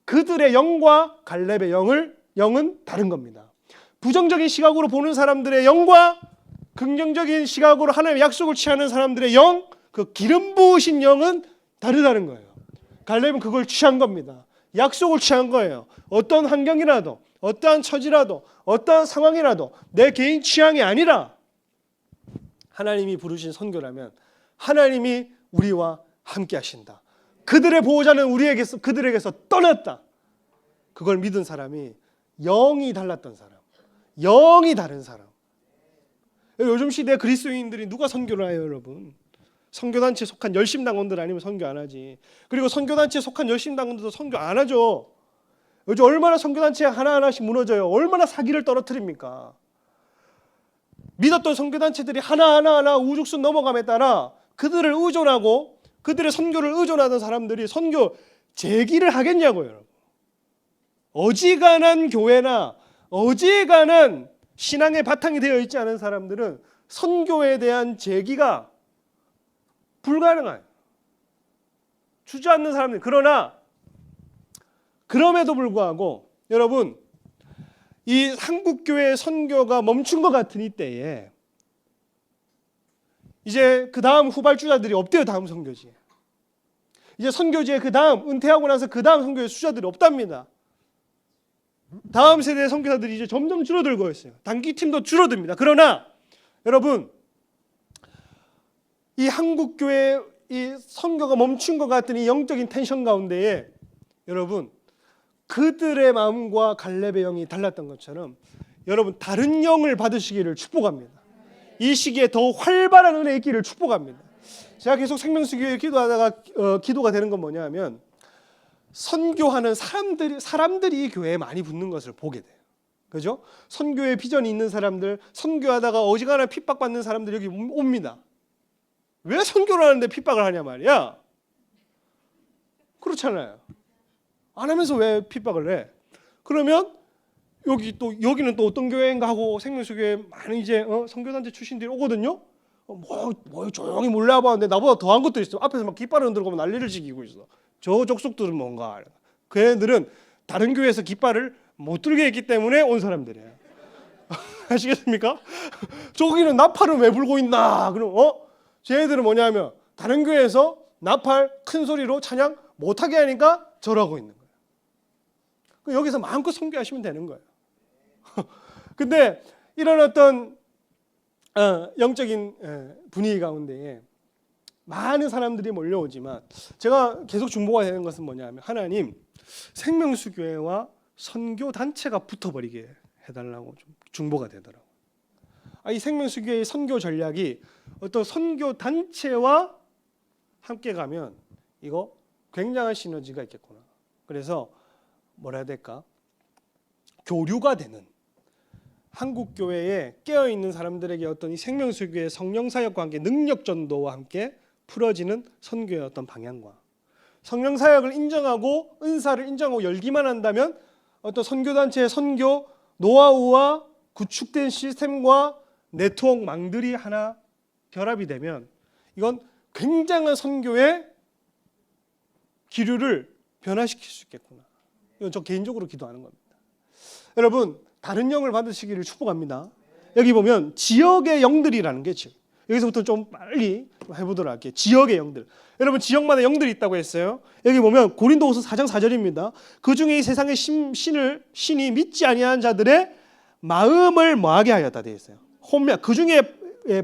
그들의 영과 갈렙의 영은 다른 겁니다. 부정적인 시각으로 보는 사람들의 영과 긍정적인 시각으로 하나님의 약속을 취하는 사람들의 영, 그 기름 부으신 영은 다르다는 거예요. 갈렙은 그걸 취한 겁니다. 약속을 취한 거예요. 어떤 환경이라도, 어떠한 처지라도, 어떠한 상황이라도 내 개인 취향이 아니라 하나님이 부르신 선교라면 하나님이 우리와 함께 하신다. 그들의 보호자는 그들에게서 떠났다. 그걸 믿은 사람이 영이 달랐던 사람, 영이 다른 사람. 요즘 시대 그리스도인들이 누가 선교를 해요, 여러분? 선교단체에 속한 열심당원들 아니면 선교 안 하지. 그리고 선교단체에 속한 열심당원들도 선교 안 하죠. 요즘 얼마나 선교단체가 하나하나씩 무너져요. 얼마나 사기를 떨어뜨립니까? 믿었던 선교단체들이 하나하나 우죽순 넘어감에 따라 그들을 의존하고 그들의 선교를 의존하던 사람들이 선교 재기를 하겠냐고요, 여러분. 어지간한 교회나 어지간한 신앙의 바탕이 되어 있지 않은 사람들은 선교에 대한 재기가 불가능해요. 주저앉는 사람들. 그러나 그럼에도 불구하고 여러분, 이 한국교회의 선교가 멈춘 것 같은 이때에 이제 그 다음 후발주자들이 없대요. 다음 선교지에. 이제 선교지에 그 다음 은퇴하고 나서 그 다음 선교의 수자들이 없답니다. 다음 세대의 선교사들이 이제 점점 줄어들고 있어요. 단기팀도 줄어듭니다. 그러나 여러분, 이 한국교회 이 선교가 멈춘 것 같은 이 영적인 텐션 가운데에 여러분, 그들의 마음과 갈렙의 영이 달랐던 것처럼 여러분 다른 영을 받으시기를 축복합니다. 이 시기에 더 활발한 은혜 있기를 축복합니다. 제가 계속 생명수교회 기도하다가 기도가 되는 건 뭐냐면 선교하는 사람들이 이 교회에 많이 붙는 것을 보게 돼요. 그죠? 선교의 비전이 있는 사람들, 선교하다가 어지간한 핍박받는 사람들이 여기 옵니다. 왜 선교를 하는데 핍박을 하냐 말이야. 그렇잖아요. 안 하면서 왜 핍박을 해? 그러면 여기는 또 어떤 교회인가 하고 생명수교회 많은 이제 선교단체 출신들이 오거든요. 뭐 조용히 몰라봤는데 나보다 더한 것도 있어. 앞에서 막 깃발을 흔들고 난리를 지기고 있어. 저 족속들은 뭔가. 그 애들은 다른 교회에서 깃발을 못 들게 했기 때문에 온 사람들이에요. 아시겠습니까? 저기는 나팔을 왜 불고 있나? 그럼 쟤네들은 뭐냐면 다른 교회에서 나팔 큰 소리로 찬양 못하게 하니까 절하고 있는 거예요. 여기서 마음껏 선교하시면 되는 거예요. 근데 이런 어떤 영적인 분위기 가운데에 많은 사람들이 몰려오지만 제가 계속 중보가 되는 것은 뭐냐면 하나님 생명수교회와 선교단체가 붙어버리게 해달라고 좀 중보가 되더라고요. 이 생명수교회의 선교 전략이 어떤 선교단체와 함께 가면 이거 굉장한 시너지가 있겠구나. 그래서 뭐라 해야 될까? 교류가 되는 한국교회에 깨어있는 사람들에게 어떤 이 생명수교의 성령사역과 함께 능력전도와 함께 풀어지는 선교의 어떤 방향과 성령사역을 인정하고 은사를 인정하고 열기만 한다면 어떤 선교단체의 선교 노하우와 구축된 시스템과 네트워크망들이 하나 결합이 되면 이건 굉장한 선교의 기류를 변화시킬 수 있겠구나. 이건 저 개인적으로 기도하는 겁니다. 여러분 다른 영을 받으시기를 축복합니다. 여기 보면 지역의 영들이라는 게 있죠. 여기서부터 좀 빨리 해보도록 할게요. 지역의 영들. 여러분 지역마다 영들이 있다고 했어요. 여기 보면 고린도후서 4장 4절입니다. 그 중에 이 세상의 신이 믿지 아니하는 자들의 마음을 뭐하게 하였다 되어 있어요. 혼미하. 그 중에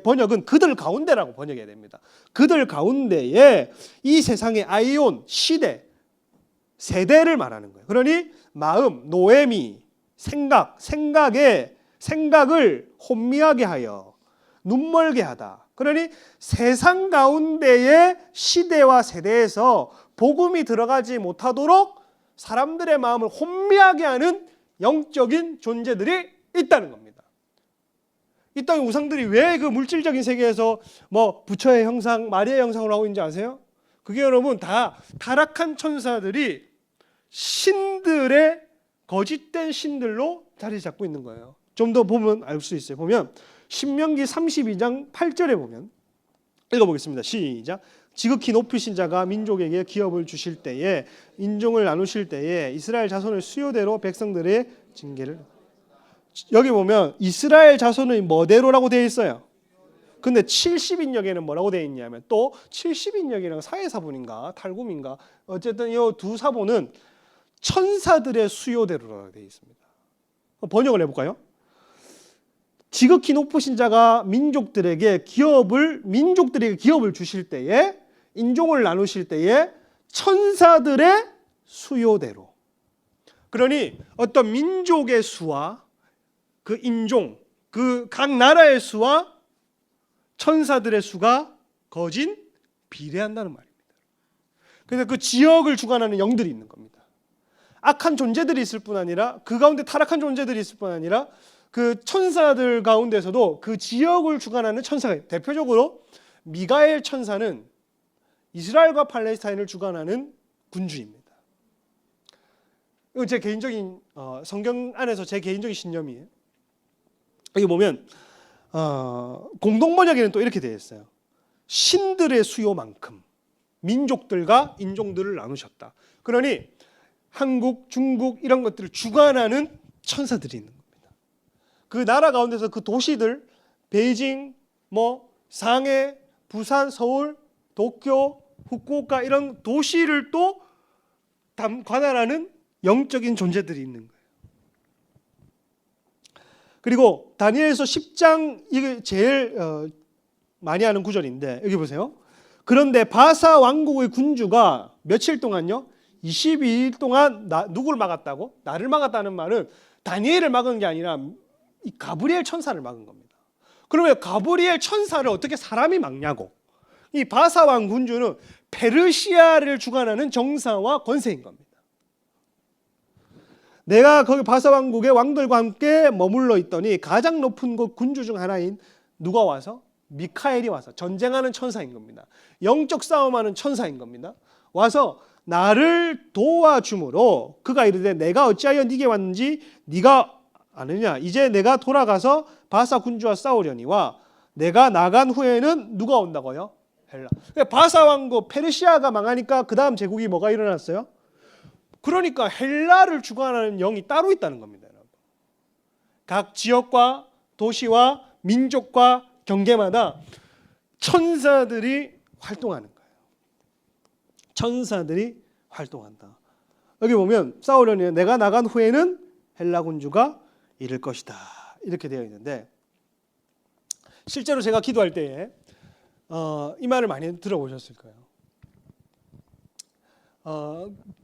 번역은 그들 가운데라고 번역해야 됩니다. 그들 가운데에 이 세상의 아이온 시대 세대를 말하는 거예요. 그러니 마음, 노예미, 생각을 혼미하게 하여 눈멀게 하다. 그러니 세상 가운데의 시대와 세대에서 복음이 들어가지 못하도록 사람들의 마음을 혼미하게 하는 영적인 존재들이 있다는 겁니다. 이 땅의 우상들이 왜 그 물질적인 세계에서 뭐 부처의 형상, 마리아의 형상으로 하고 있는지 아세요? 그게 여러분 다 타락한 천사들이 신들의 거짓된 신들로 자리 잡고 있는 거예요. 좀 더 보면 알 수 있어요. 보면 신명기 32장 8절에 보면 읽어보겠습니다. 시작. 지극히 높으신 자가 민족에게 기업을 주실 때에 인종을 나누실 때에 이스라엘 자손의 수요대로 백성들의 징계를 여기 보면 이스라엘 자손의 뭐대로라고 되어 있어요. 근데 70인역에는 뭐라고 되어 있냐면 또 70인역이랑 사회사본인가 탈구민가 어쨌든 이 두 사본은 천사들의 수요대로라고 되어 있습니다. 번역을 해볼까요? 지극히 높으신 자가 민족들에게 기업을 주실 때에 인종을 나누실 때에 천사들의 수요대로. 그러니 어떤 민족의 수와 그 인종, 그 각 나라의 수와 천사들의 수가 거진 비례한다는 말입니다. 그래서 그 지역을 주관하는 영들이 있는 겁니다. 악한 존재들이 있을 뿐 아니라 그 가운데 타락한 존재들이 있을 뿐 아니라 그 천사들 가운데서도 그 지역을 주관하는 천사가 대표적으로 미가엘 천사는 이스라엘과 팔레스타인을 주관하는 군주입니다. 이건 제 개인적인 성경 안에서 제 개인적인 신념이에요. 여기 보면 공동번역에는 또 이렇게 되어 있어요. 신들의 수요만큼 민족들과 인종들을 나누셨다. 그러니 한국, 중국 이런 것들을 주관하는 천사들이 있는 겁니다. 그 나라 가운데서 그 도시들 베이징, 상해, 부산, 서울, 도쿄, 후쿠오카 이런 도시를 또 관할하는 영적인 존재들이 있는 거예요. 그리고 다니엘서 10장 이게 제일 많이 하는 구절인데 여기 보세요. 그런데 바사 왕국의 군주가 며칠 동안요? 22일 동안 누구를 막았다고? 나를 막았다는 말은 다니엘을 막은 게 아니라 이 가브리엘 천사를 막은 겁니다. 그러면 가브리엘 천사를 어떻게 사람이 막냐고. 이 바사 왕 군주는 페르시아를 주관하는 정사와 권세인 겁니다. 내가 거기 바사 왕국의 왕들과 함께 머물러 있더니 가장 높은 곳 군주 중 하나인 누가 와서? 미카엘이 와서 전쟁하는 천사인 겁니다. 영적 싸움하는 천사인 겁니다. 와서 나를 도와주므로 그가 이르되 내가 어찌하여 네게 왔는지 네가 아느냐. 이제 내가 돌아가서 바사 군주와 싸우려니와 내가 나간 후에는 누가 온다고요? 헬라. 바사 왕국 페르시아가 망하니까 그 다음 제국이 뭐가 일어났어요? 그러니까 헬라를 주관하는 영이 따로 있다는 겁니다. 여러분. 각 지역과 도시와 민족과 경계마다 천사들이 활동하는 거예요. 천사들이 활동한다. 여기 보면 싸우려니 내가 나간 후에는 헬라 군주가 이를 것이다. 이렇게 되어 있는데 실제로 제가 기도할 때에 이 말을 많이 들어보셨을 거예요.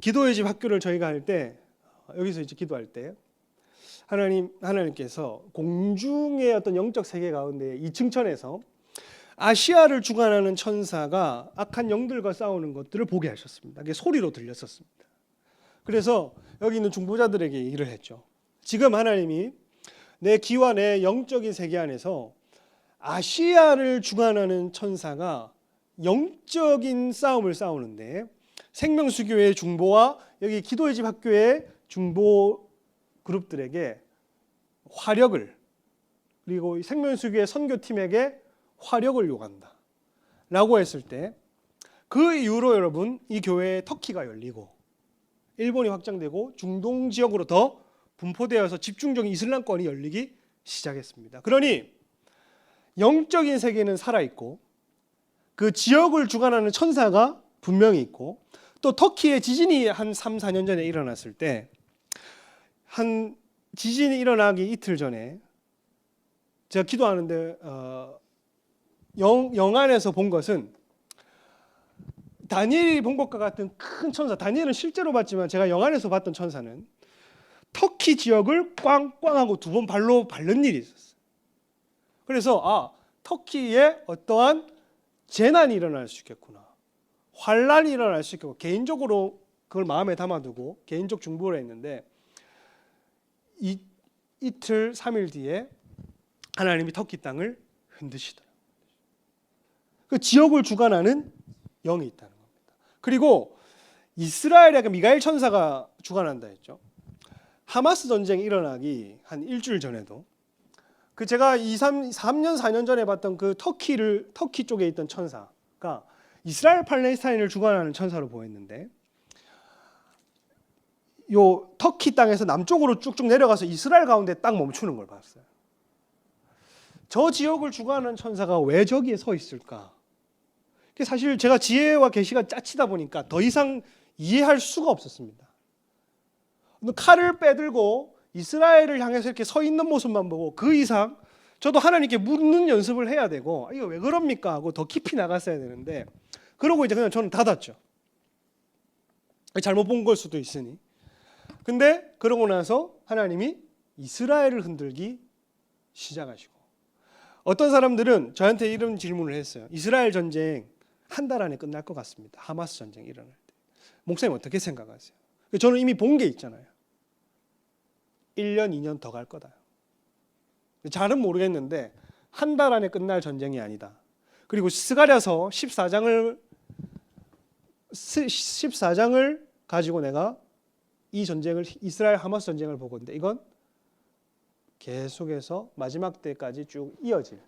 기도의 집 학교를 저희가 할 때, 여기서 이제 기도할 때 하나님께서 공중의 어떤 영적 세계 가운데 이 층천에서 아시아를 주관하는 천사가 악한 영들과 싸우는 것들을 보게 하셨습니다. 그게 소리로 들렸었습니다. 그래서 여기 있는 중보자들에게 일을 했죠. 지금 하나님이 내 기와 내 영적인 세계 안에서 아시아를 주관하는 천사가 영적인 싸움을 싸우는데, 생명수교회 중보와 여기 기도의 집 학교의 중보 그룹들에게 화력을, 그리고 생명수교회 선교팀에게 화력을 요구한다 라고 했을 때, 그 이후로 여러분 이 교회에 터키가 열리고 일본이 확장되고 중동 지역으로 더 분포되어서 집중적인 이슬람권이 열리기 시작했습니다. 그러니 영적인 세계는 살아있고 그 지역을 주관하는 천사가 분명히 있고, 또 터키에 지진이 한 3, 4년 전에 일어났을 때, 한 지진이 일어나기 이틀 전에 제가 기도하는데 영안에서 본 것은, 다니엘이 본 것과 같은 큰 천사, 다니엘은 실제로 봤지만 제가 영안에서 봤던 천사는 터키 지역을 꽝꽝하고 2번 발로 밟는 일이 있었어요. 그래서 터키에 어떠한 재난이 일어날 수 있겠구나, 환란이 일어날 수 있겠고, 개인적으로 그걸 마음에 담아두고 개인적 중보를 했는데, 이틀 3일 뒤에 하나님이 터키 땅을 흔드시더라고요. 그 지역을 주관하는 영이 있다는 겁니다. 그리고 이스라엘에 미가엘 천사가 주관한다 했죠. 하마스 전쟁이 일어나기 한 일주일 전에도 그 제가 3년 4년 전에 봤던 그 터키 쪽에 있던 천사가 이스라엘 팔레스타인을 주관하는 천사로 보였는데, 요 터키 땅에서 남쪽으로 쭉쭉 내려가서 이스라엘 가운데 딱 멈추는 걸 봤어요. 저 지역을 주관하는 천사가 왜 저기에 서 있을까? 사실 제가 지혜와 계시가 짜치다 보니까 더 이상 이해할 수가 없었습니다. 칼을 빼들고 이스라엘을 향해서 이렇게 서 있는 모습만 보고 그 이상 저도 하나님께 묻는 연습을 해야 되고, 이거 왜 그럽니까 하고 더 깊이 나갔어야 되는데, 그러고 이제 그냥 저는 닫았죠. 잘못 본 걸 수도 있으니. 근데 그러고 나서 하나님이 이스라엘을 흔들기 시작하시고, 어떤 사람들은 저한테 이런 질문을 했어요. 이스라엘 전쟁 한 달 안에 끝날 것 같습니다. 하마스 전쟁 일어날 때. 목사님 어떻게 생각하세요? 저는 이미 본 게 있잖아요. 1년, 2년 더 갈 거다. 잘은 모르겠는데 한 달 안에 끝날 전쟁이 아니다. 그리고 스가랴서 14장을 가지고 내가 이 전쟁을, 이스라엘 하마스 전쟁을 보건데, 이건 계속해서 마지막 때까지 쭉 이어질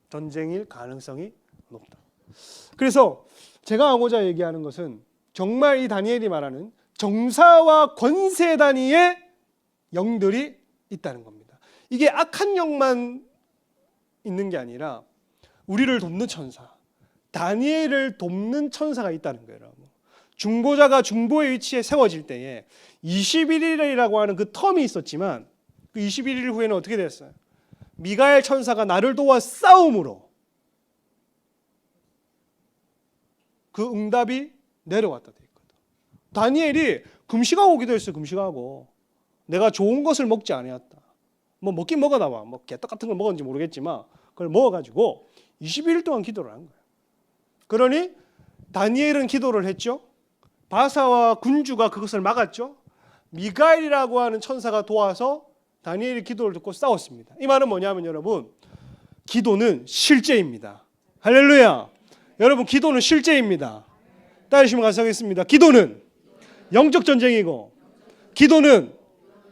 전쟁일 가능성이 높다. 그래서 제가 하고자 얘기하는 것은, 정말 이 다니엘이 말하는 정사와 권세 단위의 영들이 있다는 겁니다. 이게 악한 영만 있는 게 아니라 우리를 돕는 천사, 다니엘을 돕는 천사가 있다는 거예요. 여러분. 중보자가 중보의 위치에 세워질 때에 21일이라고 하는 그 텀이 있었지만, 그 21일 후에는 어떻게 됐어요? 미가엘 천사가 나를 도와 싸움으로 그 응답이 내려왔다 돼 있거든. 다니엘이 금식하고 기도했어요. 금식하고 내가 좋은 것을 먹지 아니었다. 뭐 먹긴 먹어다 봐. 뭐 개떡 같은 걸 먹었는지 모르겠지만 그걸 먹어가지고 21일 동안 기도를 한 거예요. 그러니 다니엘은 기도를 했죠. 바사와 군주가 그것을 막았죠. 미가엘이라고 하는 천사가 도와서 다니엘이 기도를 듣고 싸웠습니다. 이 말은 뭐냐면 여러분, 기도는 실제입니다. 할렐루야. 여러분, 기도는 실제입니다. 따르시면 감사하겠습니다. 기도는 영적 전쟁이고 기도는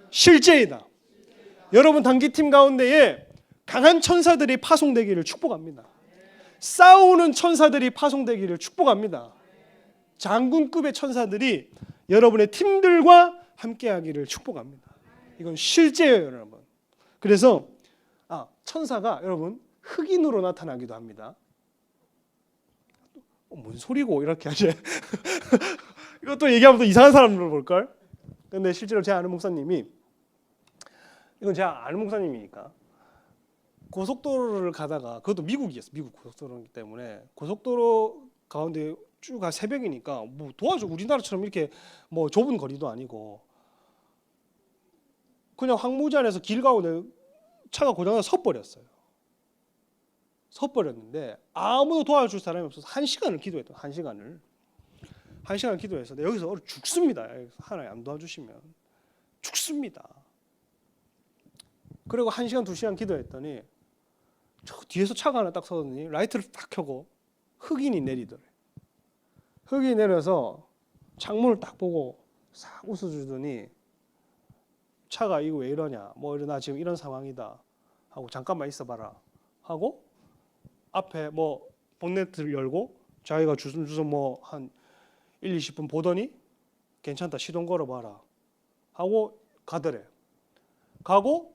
실제이다. 여러분, 단기팀 가운데에 강한 천사들이 파송되기를 축복합니다. 싸우는 천사들이 파송되기를 축복합니다. 장군급의 천사들이 여러분의 팀들과 함께하기를 축복합니다. 이건 실제예요, 여러분. 그래서 천사가 여러분 흑인으로 나타나기도 합니다. 뭔 소리고 이렇게 하지? 이것도 얘기하면 또 이상한 사람으로 볼걸? 근데 실제로 제 아는 목사님이, 이건 제가 아는 목사님이니까, 고속도로를 가다가, 그것도 미국이었어. 미국 고속도로이기 때문에 고속도로 가운데 쭉 가, 새벽이니까 뭐 도와줘, 우리나라처럼 이렇게 뭐 좁은 거리도 아니고 그냥 황무지안에서 길 가운데 차가 고장나서 서버렸어요. 서버렸는데 아무도 도와줄 사람이 없어서 1시간을 기도했다. 1시간을 기도해서 여기서 죽습니다. 하나님 안 도와주시면 죽습니다. 그리고 1시간 2시간 기도했더니 저 뒤에서 차가 하나 딱 서더니 라이트를 딱 켜고 흑인이 내리더래. 흑인이 내려서 창문을 딱 보고 싹 웃어주더니 차가 이거 왜 이러냐, 뭐 나 지금 이런 상황이다 하고 잠깐만 있어봐라 하고 앞에 뭐 본네트를 열고 자기가 주섬주섬 뭐 한 1, 20분 보더니 괜찮다, 시동 걸어봐라 하고 가더래. 가고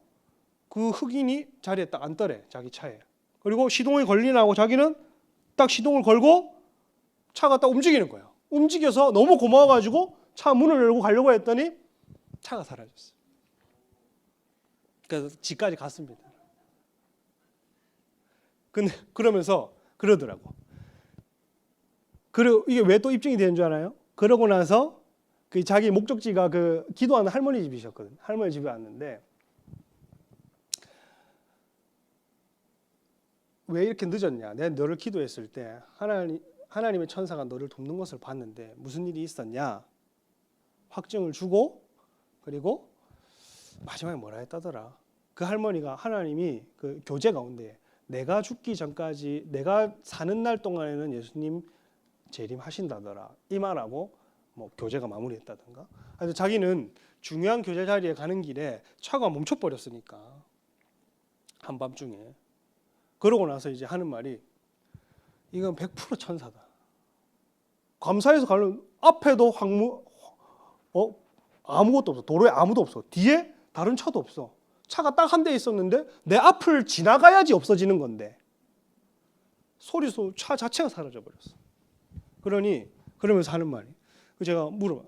그 흑인이 자리에 딱 앉더래, 자기 차에. 그리고 시동이 걸리나 하고 자기는 딱 시동을 걸고 차가 딱 움직이는 거예요. 움직여서 너무 고마워가지고 차 문을 열고 가려고 했더니 차가 사라졌어요. 그래서 집까지 갔습니다. 근데 그러면서 그러더라고. 그리고 이게 왜 또 입증이 되는 줄 알아요? 그러고 나서 그 자기 목적지가 그 기도하는 할머니 집이셨거든. 할머니 집에 왔는데 왜 이렇게 늦었냐? 내가 너를 기도했을 때 하나님의 천사가 너를 돕는 것을 봤는데 무슨 일이 있었냐? 확증을 주고 그리고 마지막에 뭐라 했다더라? 그 할머니가 하나님이 그 교제 가운데 내가 죽기 전까지 내가 사는 날 동안에는 예수님 재림하신다더라 이 말하고 뭐 교제가 마무리했다든가. 그래서 자기는 중요한 교제 자리에 가는 길에 차가 멈춰버렸으니까 한밤중에. 그러고 나서 이제 하는 말이 이건 100% 천사다. 감사해서 가는 앞에도 아무것도 없어. 도로에 아무도 없어. 뒤에 다른 차도 없어. 차가 딱 한 대 있었는데 내 앞을 지나가야지 없어지는 건데 소리소 차 자체가 사라져 버렸어. 그러면서 하는 말이, 제가 물어봐.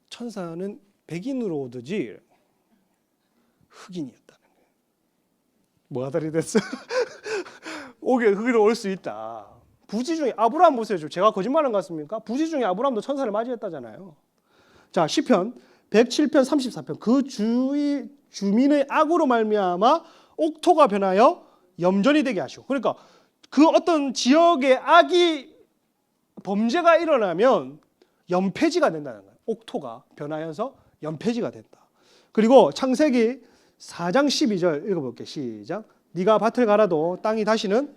천사는 백인으로 오듯이 흑인이었다는 거예요. 뭐가 다리 됐어? 흑인으로 올 수 있다. 부지 중에 아브라함 보세요. 제가 거짓말한 것 같습니까? 부지 중에 아브라함도 천사를 맞이했다잖아요. 자, 시편 107편 34편. 그 주민의 악으로 말미암아 옥토가 변하여 염전이 되게 하시고. 그러니까 그 어떤 지역의 범죄가 일어나면 연폐지가 된다는 거예요. 옥토가 변하여서 연폐지가 된다. 그리고 창세기 4장 12절 읽어볼게요. 시작. 네가 밭을 갈아도 땅이 다시는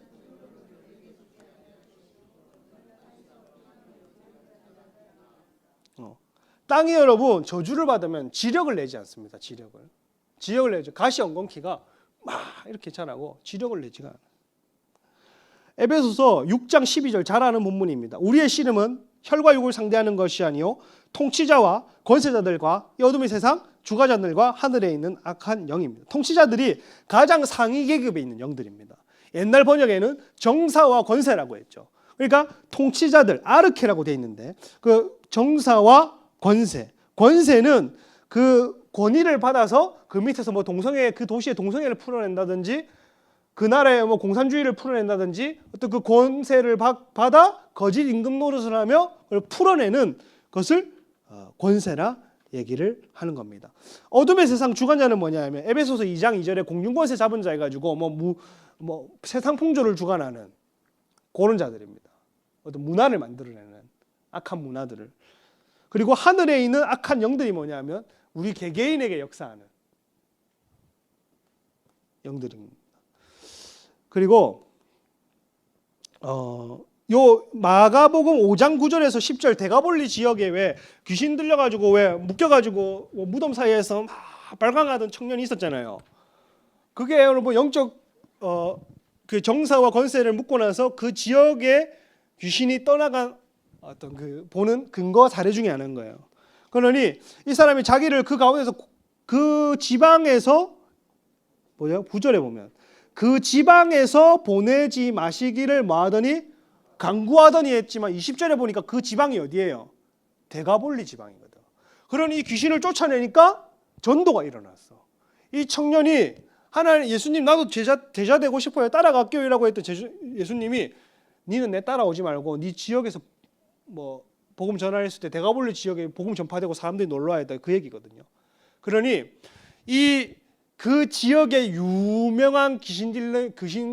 땅이 여러분 저주를 받으면 지력을 내지 않습니다. 지력을 내죠. 가시 엉겅퀴가 막 이렇게 자라고 지력을 내지가 않아요. 에베소서 6장 12절 잘 아는 본문입니다. 우리의 씨름은 혈과 육을 상대하는 것이 아니요 통치자와 권세자들과 이 어둠의 세상 주관자들과 하늘에 있는 악한 영입니다. 통치자들이 가장 상위 계급에 있는 영들입니다. 옛날 번역에는 정사와 권세라고 했죠. 그러니까 통치자들 아르케라고 되어 있는데 그 정사와 권세는 그 권위를 받아서 그 밑에서 뭐 그 도시의 동성애를 풀어낸다든지 그 나라의 뭐 공산주의를 풀어낸다든지 어떤 그 권세를 받아 거짓 임금 노릇을 하며 그걸 풀어내는 것을 권세라 얘기를 하는 겁니다. 어둠의 세상 주관자는 뭐냐 하면 에베소서 2장 2절에 공중권세 잡은 자 해가지고 뭐 세상 풍조를 주관하는 그런 자들입니다. 어떤 문화를 만들어내는 악한 문화들을. 그리고 하늘에 있는 악한 영들이 뭐냐 하면 우리 개개인에게 역사하는 영들입니다. 그리고 요 마가복음 5장 9절에서 10절 대가볼리 지역에 왜 귀신 들려가지고 왜 묶여가지고 무덤 사이에서 막 발광하던 청년이 있었잖아요. 그게 여러분 영적 그 정사와 권세를 묶고 나서 그 지역에 귀신이 떠나간 어떤 그 보는 근거 사례 중에 하나인 거예요. 그러니 이 사람이 자기를 그 가운데서 그 지방에서 9절에 보면 그 지방에서 보내지 마시기를 뭐하더니 강구하더니 했지만 20절에 보니까 그 지방이 어디예요? 대가볼리 지방이거든. 그러니 이 귀신을 쫓아내니까 전도가 일어났어. 이 청년이 하나님 예수님 나도 제자 되고 싶어요. 따라갈게요라고 했던 예수님이 니는 내 따라오지 말고 네 지역에서 뭐 복음 전하했을 때 데가볼리 지역에 복음 전파되고 사람들이 놀러 와야 돼 그 얘기거든요. 그러니 그 지역의 유명한 귀신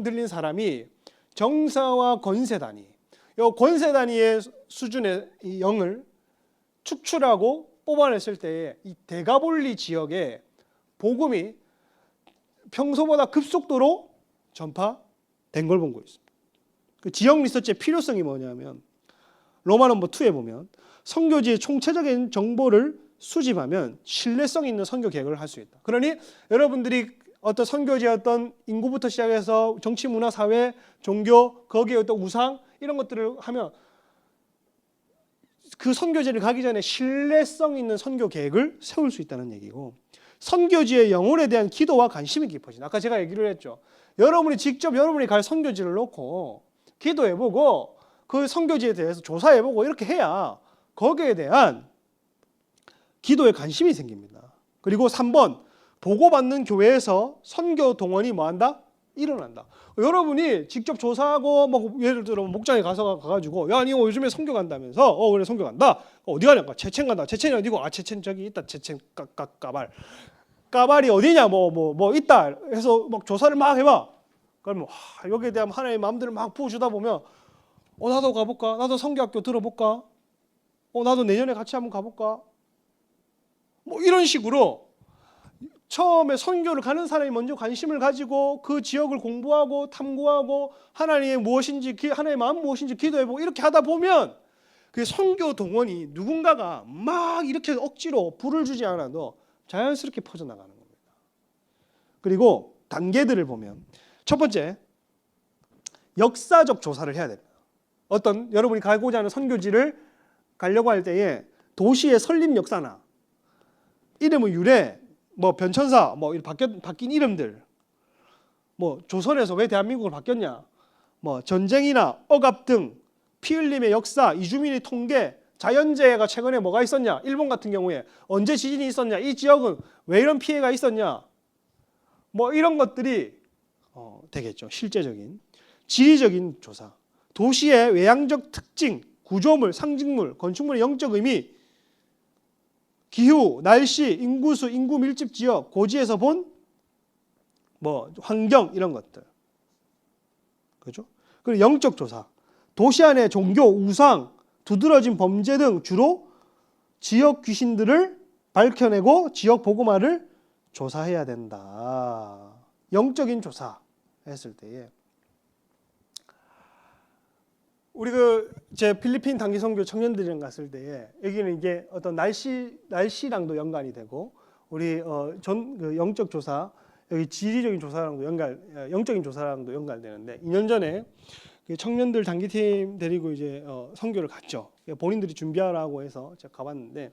들린 사람이 정사와 권세단위, 이 권세단위의 수준의 이 영을 축출하고 뽑아냈을 때에 이 데가볼리 지역에 복음이 평소보다 급속도로 전파된 걸 본 거였습니다. 그 지역 리서치의 필요성이 뭐냐면 로마 넘버 2에 보면 선교지의 총체적인 정보를 수집하면 신뢰성 있는 선교 계획을 할 수 있다. 그러니 여러분들이 어떤 선교지의 어떤 인구부터 시작해서 정치, 문화, 사회, 종교, 거기에 어떤 우상 이런 것들을 하면 그 선교지를 가기 전에 신뢰성 있는 선교 계획을 세울 수 있다는 얘기고, 선교지의 영혼에 대한 기도와 관심이 깊어진다. 아까 제가 얘기를 했죠. 여러분이 직접 여러분이 갈 선교지를 놓고 기도해보고 그 선교지에 대해서 조사해보고 이렇게 해야 거기에 대한 기도에 관심이 생깁니다. 그리고 3번, 보고받는 교회에서 선교 동원이 뭐한다? 일어난다. 여러분이 직접 조사하고 뭐 예를 들어 목장에 가가지고 야, 니 요즘에 선교 간다면서 그래 선교 간다. 어디 가냐까? 체첸 간다. 체첸이 어디고? 아, 체첸 저기 있다. 체첸 까발이 어디냐? 뭐 있다. 해서 막 조사를 막 해봐. 그러면 여기에 대한 하나님의 마음들을 막 부어주다 보면 나도 가볼까? 나도 선교학교 들어볼까? 나도 내년에 같이 한번 가볼까? 뭐 이런 식으로 처음에 선교를 가는 사람이 먼저 관심을 가지고 그 지역을 공부하고 탐구하고 하나님의 무엇인지 하나님의 마음 무엇인지 기도해보고 이렇게 하다 보면 그 선교 동원이 누군가가 막 이렇게 억지로 불을 주지 않아도 자연스럽게 퍼져나가는 겁니다. 그리고 단계들을 보면 첫 번째, 역사적 조사를 해야 됩니다. 어떤 여러분이 가고자 하는 선교지를 가려고 할 때에 도시의 설립 역사나 이름의 유래, 뭐 변천사, 뭐 바뀐 이름들, 뭐 조선에서 왜 대한민국을 바뀌었냐, 뭐 전쟁이나 억압 등 피 흘림의 역사, 이주민의 통계, 자연재해가 최근에 뭐가 있었냐, 일본 같은 경우에 언제 지진이 있었냐, 이 지역은 왜 이런 피해가 있었냐, 뭐 이런 것들이 되겠죠. 실제적인 지리적인 조사, 도시의 외향적 특징, 구조물, 상징물, 건축물의 영적 의미, 기후, 날씨, 인구수, 인구 밀집 지역, 고지에서 본 뭐 환경 이런 것들, 그죠? 그리고 영적 조사, 도시 안의 종교, 우상, 두드러진 범죄 등 주로 지역 귀신들을 밝혀내고 지역 복음화를 조사해야 된다. 영적인 조사 했을 때에 우리 제 필리핀 단기 선교 청년들이랑 갔을 때에 여기는 이게 어떤 날씨랑도 연관이 되고 우리 영적 조사, 여기 지리적인 조사랑도 영적인 조사랑도 연관되는데 2년 전에 청년들 단기팀 데리고 이제 선교를 갔죠. 본인들이 준비하라고 해서 제가 가봤는데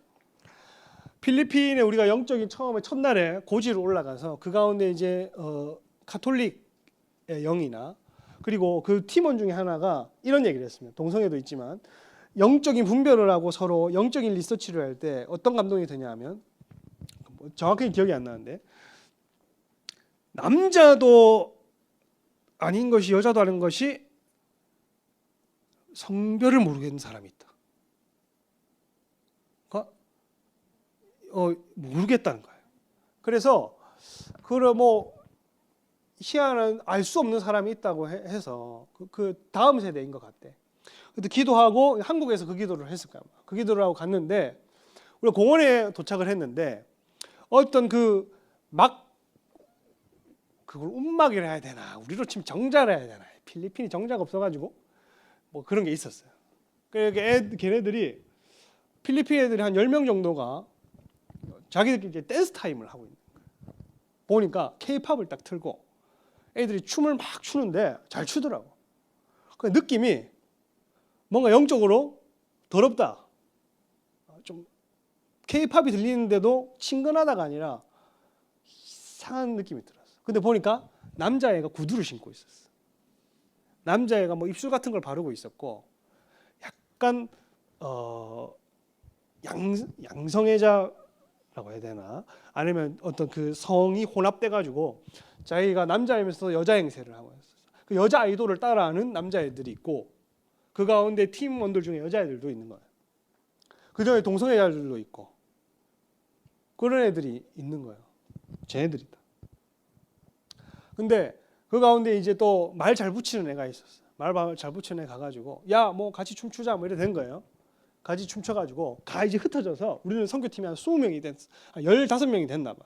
필리핀에 우리가 영적인 처음에 첫날에 고지로 올라가서 그 가운데 이제 가톨릭의 영이나 그리고 그 팀원 중에 하나가 이런 얘기를 했습니다. 동성애도 있지만 영적인 분별을 하고 서로 영적인 리서치를 할 때 어떤 감동이 드냐면 정확히 기억이 안 나는데 남자도 아닌 것이 여자도 아닌 것이 성별을 모르겠는 사람이 있다. 모르겠다는 거예요. 그래서 뭐 희한한 알 수 없는 사람이 있다고 해서 그 다음 세대인 것 같대. 근데 기도하고 한국에서 그 기도를 했을 거야. 그 기도를 하고 갔는데 우리 공원에 도착을 했는데 어떤 그걸 움막이라 해야 되나 우리로 치면 정자라 해야 되나 필리핀이 정자가 없어가지고 뭐 그런 게 있었어요. 그러니까 걔네들이 필리핀 애들이 한 10명 정도가 자기들끼리 이제 댄스 타임을 하고 있는 거예요. 보니까 K-팝을 딱 틀고 애들이 춤을 막 추는데 잘 추더라고. 그 느낌이 뭔가 영적으로 더럽다. 좀 K-팝이 들리는데도 친근하다가 아니라 이상한 느낌이 들었어. 근데 보니까 남자애가 구두를 신고 있었어. 남자애가 뭐 입술 같은 걸 바르고 있었고 약간 양성애자라고 해야 되나? 아니면 어떤 그 성이 혼합돼 가지고 자기가 남자이면서 여자 행세를 하고 있었어요. 그 여자 아이돌을 따라하는 남자애들이 있고 그 가운데 팀원들 중에 여자애들도 있는 거예요. 그 중에 동성애자들도 있고 그런 애들이 있는 거예요. 쟤네들이다. 근데 그 가운데 이제 또 말 잘 붙이는 애가 있었어요. 말 잘 붙이는 애 가가지고 야 뭐 같이 춤추자 뭐 이래 된 거예요. 같이 춤춰가지고 이제 흩어져서 우리는 선교팀이 한 20명이 됐어. 한 15명이 됐나 봐.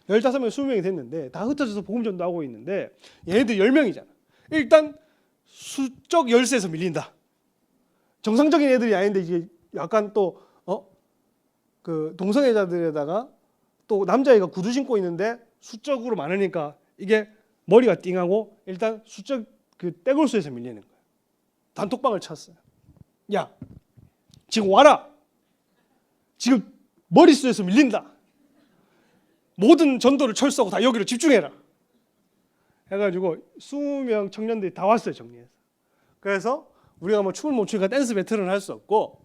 15명, 20명이 됐는데 다 흩어져서 복음 전도하고 있는데 얘네들 10명이잖아. 일단 수적 열세에서 밀린다. 정상적인 애들이 아닌데 이게 약간 또 그 동성애자들에다가 또 남자애가 구두 신고 있는데 수적으로 많으니까 이게 머리가 띵하고 일단 수적 그 떼굴수에서 밀리는 거예요. 단톡방을 쳤어요. 야, 지금 와라. 지금 머릿수에서 밀린다. 모든 전도를 철수하고 다 여기로 집중해라. 해가지고 20명 청년들이 다 왔어요. 정리해서. 그래서 우리가 뭐 춤을 못 추니까 댄스 배틀은 할 수 없고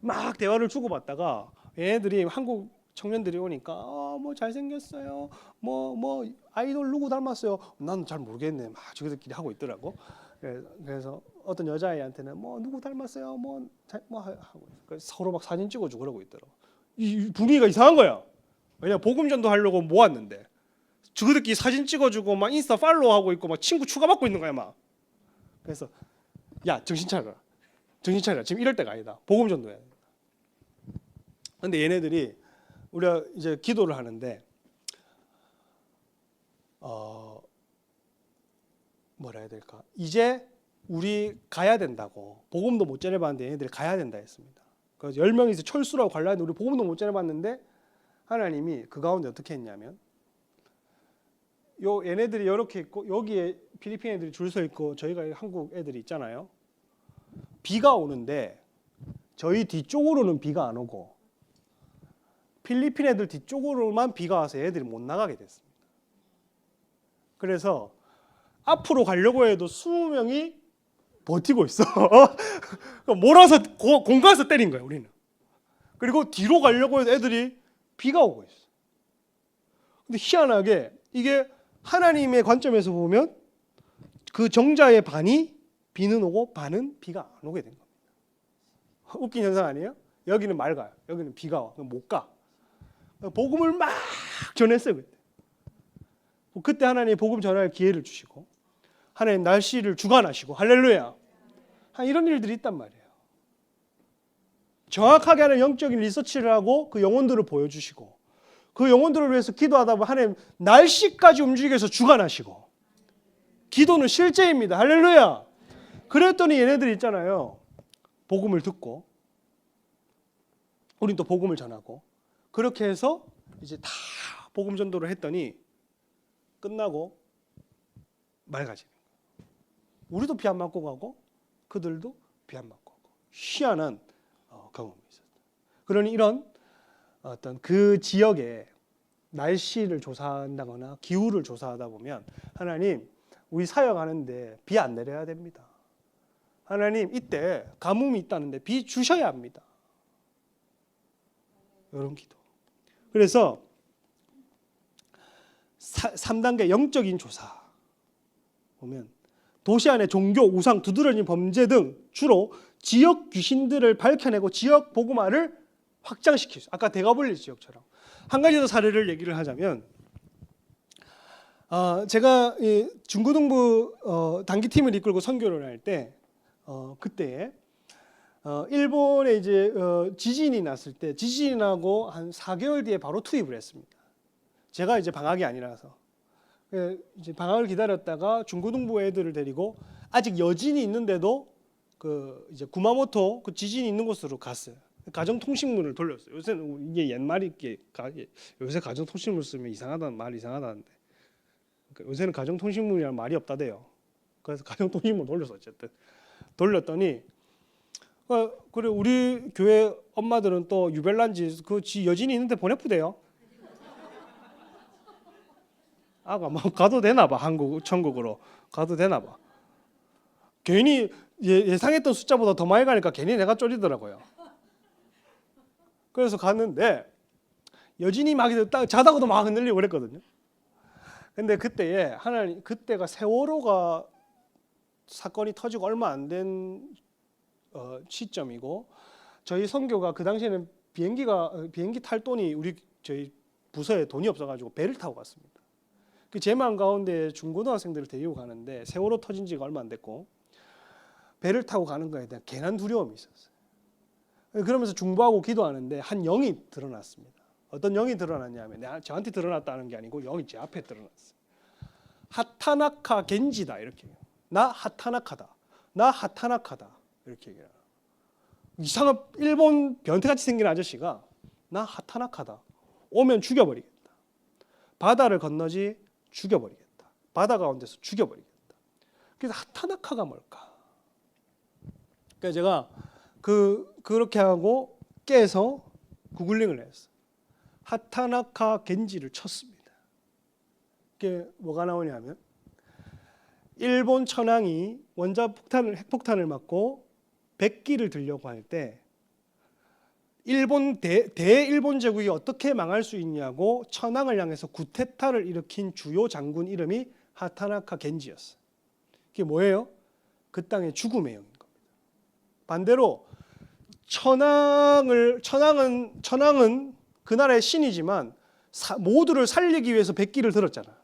막 대화를 주고받다가 얘네들이 한국 청년들이 오니까 뭐 잘생겼어요. 뭐 아이돌 누구 닮았어요. 나는 잘 모르겠네. 막 저희들끼리 하고 있더라고. 그래서 어떤 여자애한테는 뭐 누구 닮았어요. 뭐 하고 서로 막 사진 찍어주고 그러고 있더라고. 이 분위기가 이상한 거야. 왜냐 복음 전도 하려고 모았는데 저희들끼리 사진 찍어주고 막 인스타 팔로우하고 있고 막 친구 추가받고 있는 거야 막. 그래서 야 정신 차려라. 정신 차려라. 지금 이럴 때가 아니다. 복음 전도해야 된다. 근데 얘네들이 우리가 이제 기도를 하는데 뭐라 해야 될까? 이제 우리 가야 된다고. 복음도 못 전해봤는데 얘네들이 가야 된다 했습니다. 그래서 10명이서 철수라고 관람했는데 우리 복음도 못 전해봤는데 하나님이 그 가운데 어떻게 했냐면 요 얘네들이 이렇게 있고 여기에 필리핀 애들이 줄 서 있고 저희가 한국 애들이 있잖아요. 비가 오는데 저희 뒤쪽으로는 비가 안 오고 필리핀 애들 뒤쪽으로만 비가 와서 애들이 못 나가게 됐습니다. 그래서 앞으로 가려고 해도 20명이 버티고 있어. 몰아서 공가서 때린 거야 우리는. 그리고 뒤로 가려고 해도 애들이 비가 오고 있어. 근데 희한하게 이게 하나님의 관점에서 보면 그 정자의 반이 비는 오고 반은 비가 안 오게 된 겁니다. 웃긴 현상 아니에요? 여기는 맑아요. 여기는 비가 와. 못 가. 복음을 막 전했어요. 그때 하나님 복음 전할 기회를 주시고 하나님 날씨를 주관하시고 할렐루야. 이런 일들이 있단 말이에요. 정확하게 하는 영적인 리서치를 하고 그 영혼들을 보여주시고 그 영혼들을 위해서 기도하다 보면 하나님 날씨까지 움직이게 해서 주관하시고 기도는 실제입니다. 할렐루야. 그랬더니 얘네들이 있잖아요. 복음을 듣고 우린 또 복음을 전하고 그렇게 해서 이제 다 복음 전도를 했더니 끝나고 맑아지는 거예요. 우리도 비 안 맞고 가고 그들도 비 안 맞고 가고 희한한 경험이 있었어요. 그러니 이런 어떤 그 지역의 날씨를 조사한다거나 기후를 조사하다 보면 하나님 우리 사역하는데 비 안 내려야 됩니다. 하나님 이때 가뭄이 있다는데 비 주셔야 합니다. 이런 기도. 그래서 3단계 영적인 조사 보면 도시 안의 종교, 우상, 두드러진 범죄 등 주로 지역 귀신들을 밝혀내고 지역 복음화를 확장시키죠. 아까 대가볼리 지역처럼. 한 가지 더 사례를 얘기를 하자면 제가 중고등부 단기팀을 이끌고 선교를 할 때 그때 일본에 이제 지진이 났을 때 지진이 나고 한 4개월 뒤에 바로 투입을 했습니다. 제가 이제 방학이 아니라서 이제 방학을 기다렸다가 중고등부 애들을 데리고 아직 여진이 있는데도 그 이제 구마모토 그 지진이 있는 곳으로 갔어요. 가정통신문을 돌렸어요. 요새는 이게 옛말이 요새 가정통신문 쓰면 이상하다는 말 이상하다는데 그러니까 요새는 가정통신문이라는 말이 없다대요. 그래서 가정통신문 돌려서 어쨌든 돌렸더니 그래 우리 교회 엄마들은 또 유별난지 그 여진이 있는데 보내쁘대요. 아가 뭐 가도 되나 봐. 한국 천국으로 가도 되나 봐. 괜히 예상했던 숫자보다 더 많이 가니까 괜히 내가 쫄리더라고요. 그래서 갔는데 여진이 막 자다가도 막 흔들리고 그랬거든요. 근데 그때에 그때가 세월호가 사건이 터지고 얼마 안 된 시점이고, 저희 선교가 그 당시에는 비행기 탈 돈이 저희 부서에 돈이 없어가지고 배를 타고 갔습니다. 그 제 마음 가운데 중고등학생들을 데리고 가는데, 세월호 터진 지가 얼마 안 됐고 배를 타고 가는 거에 대한 괜한 두려움이 있었어요. 그러면서 중보하고 기도하는데 한 영이 드러났습니다. 어떤 영이 드러났냐면, 저한테 드러났다는 게 아니고 영이 제 앞에 드러났어요. 하타나카 겐지다, 이렇게. 나 하타나카다, 나 하타나카다, 이렇게 얘기해요. 이상한 일본 변태같이 생긴 아저씨가 나 하타나카다, 오면 죽여버리겠다, 바다를 건너지 죽여버리겠다, 바다 가운데서 죽여버리겠다. 그래서 하타나카가 뭘까? 그래서 제가 그렇게 하고 깨서 구글링을 했어요. 하타나카 겐지를 쳤습니다. 그게 뭐가 나오냐면, 일본 천황이 핵폭탄을 맞고 백기를 들려고 할 때 대일본 제국이 어떻게 망할 수 있냐고 천황을 향해서 구테타를 일으킨 주요 장군 이름이 하타나카 겐지였어요. 그게 뭐예요? 그 땅의 죽음의 영인 겁니다. 반대로 천황은 그 나라의 신이지만 모두를 살리기 위해서 백기를 들었잖아.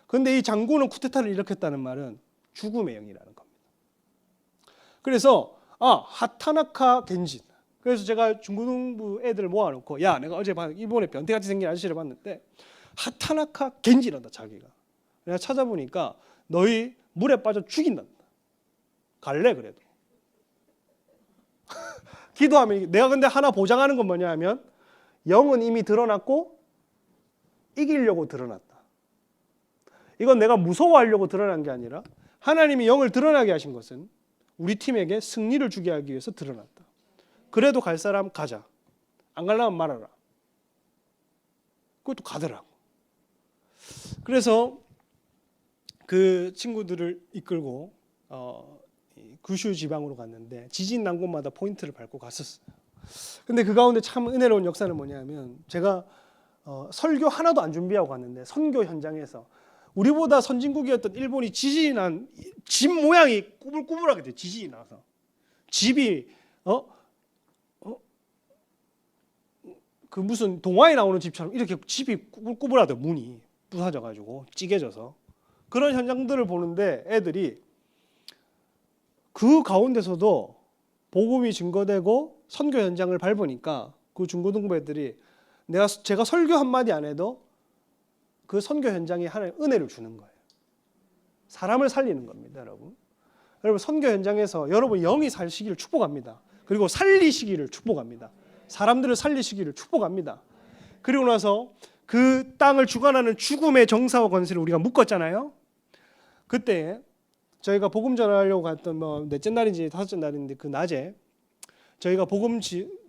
그런데 이 장군은 쿠데타를 일으켰다는 말은 죽음의 영이라는 겁니다. 그래서 하타나카 겐지. 그래서 제가 중고등부 애들을 모아놓고, 야, 내가 어제 일본에 변태같이 생긴 아저씨를 봤는데 하타나카 겐지란다, 자기가. 내가 찾아보니까 너희 물에 빠져 죽인단다. 갈래 그래도. 기도하면. 내가 근데 하나 보장하는 건 뭐냐 하면, 영은 이미 드러났고 이기려고 드러났다. 이건 내가 무서워하려고 드러난 게 아니라 하나님이 영을 드러나게 하신 것은 우리 팀에게 승리를 주게 하기 위해서 드러났다. 그래도 갈 사람 가자, 안 가려면 말아라. 그것도 가더라고. 그래서 그 친구들을 이끌고 규슈 지방으로 갔는데 지진 난 곳마다 포인트를 밟고 갔었어요. 근데 그 가운데 참 은혜로운 역사는 뭐냐면, 제가 설교 하나도 안 준비하고 갔는데 선교 현장에서 우리보다 선진국이었던 일본이 지진이 난 집 모양이 꾸불꾸불하게 돼요. 지진이 나서 집이 그 무슨 동화에 나오는 집처럼 이렇게 집이 꾸불꾸불하대. 문이 부서져가지고 찌개져서. 그런 현장들을 보는데 애들이 그 가운데서도 복음이 증거되고 선교 현장을 밟으니까 그 중고등부 애들이 제가 설교 한마디 안 해도 그 선교 현장에 하나님 은혜를 주는 거예요. 사람을 살리는 겁니다, 여러분. 여러분, 선교 현장에서 여러분 영이 살시기를 축복합니다. 그리고 살리시기를 축복합니다. 사람들을 살리시기를 축복합니다. 그리고 나서 그 땅을 주관하는 죽음의 정사와 권세를 우리가 묶었잖아요. 그때 저희가 복음 전하려고 갔던 넷째 날인지 다섯째 날인데 그 낮에 저희가 복음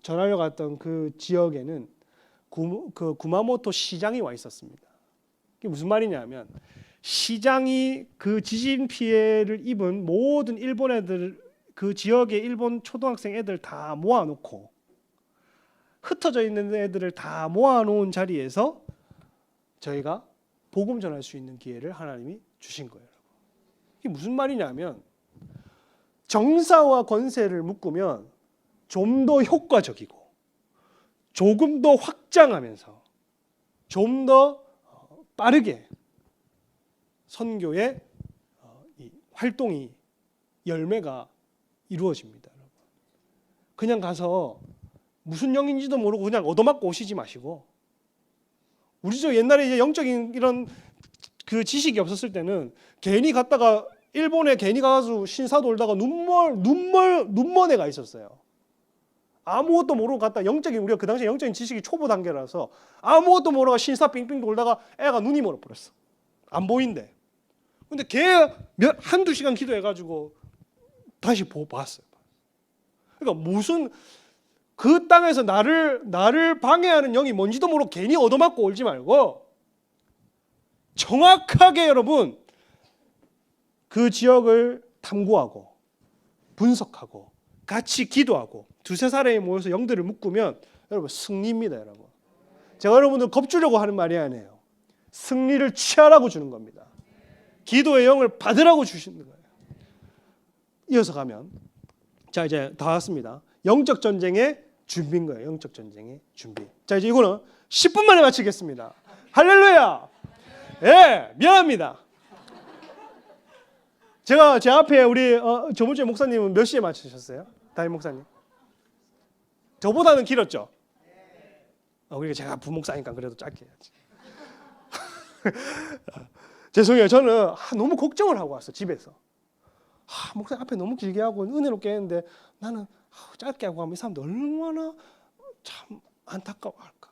전하려고 갔던 그 지역에는 그 구마모토 시장이 와 있었습니다. 그게 무슨 말이냐면, 시장이 그 지진 피해를 입은 모든 일본 애들, 그 지역의 일본 초등학생 애들 다 모아놓고 흩어져 있는 애들을 다 모아놓은 자리에서 저희가 복음 전할 수 있는 기회를 하나님이 주신 거예요. 이게 무슨 말이냐면, 정사와 권세를 묶으면 좀 더 효과적이고 조금 더 확장하면서 좀 더 빠르게 선교의 이 활동이 열매가 이루어집니다. 여러분. 그냥 가서 무슨 영인지도 모르고 그냥 얻어맞고 오시지 마시고, 우리 저 옛날에 이제 영적인 이런 그 지식이 없었을 때는 괜히 갔다가 일본에 괜히 가서 신사 돌다가 눈먼 애가 있었어요. 아무것도 모르고 갔다 우리가 그 당시에 영적인 지식이 초보 단계라서 아무것도 모르고 신사 빙빙 돌다가 애가 눈이 멀어버렸어. 안 보인대. 근데 걔 한두 시간 기도해가지고 다시 봤어요. 그러니까 무슨 그 땅에서 나를 방해하는 영이 뭔지도 모르고 괜히 얻어맞고 올지 말고, 정확하게 여러분 그 지역을 탐구하고 분석하고 같이 기도하고 두세 사람이 모여서 영들을 묶으면 여러분 승리입니다. 여러분, 제가 여러분들 겁주려고 하는 말이 아니에요. 승리를 취하라고 주는 겁니다. 기도의 영을 받으라고 주시는 거예요. 이어서 가면 자 이제 다 왔습니다. 영적 전쟁의 준비인 거예요. 영적 전쟁의 준비. 자 이제 이거는 10분 만에 마치겠습니다. 할렐루야. 예, 미안합니다. 제가 제 앞에 우리 저번 주에 목사님은 몇 시에 마치셨어요? 담임 목사님. 저보다는 길었죠. 그러니까 제가 부목사니까 그래도 짧게 해야지. 죄송해요. 저는 너무 걱정을 하고 왔어 집에서. 목사님 앞에 너무 길게 하고 은혜롭게 했는데 나는 짧게 하고 하면 이 사람들 얼마나 참 안타까워할까.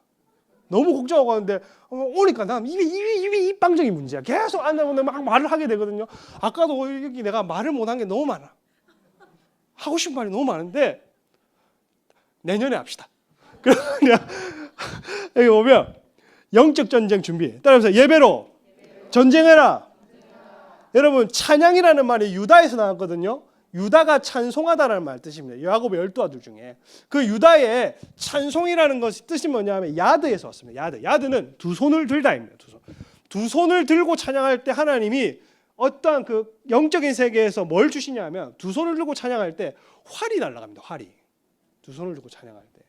너무 걱정하고 하는데 오니까 난 입이 입방정이 문제야. 계속 앉아보면 막 말을 하게 되거든요. 아까도 여기 내가 말을 못한 게 너무 많아. 하고 싶은 말이 너무 많은데 내년에 합시다. 그러냐 여기 보면 영적 전쟁 준비. 따라서 예배로 전쟁해라. 여러분 찬양이라는 말이 유다에서 나왔거든요. 유다가 찬송하다라는 말 뜻입니다. 야곱의 12아들 중에 그 유다의 찬송이라는 것이 뜻이 뭐냐면 야드에서 왔습니다. 야드는 두 손을 들다입니다. 두 손을 들고 찬양할 때 하나님이 어떠한 그 영적인 세계에서 뭘 주시냐면 두 손을 들고 찬양할 때 활이 날아갑니다. 활이. 두 손을 들고 찬양할 때.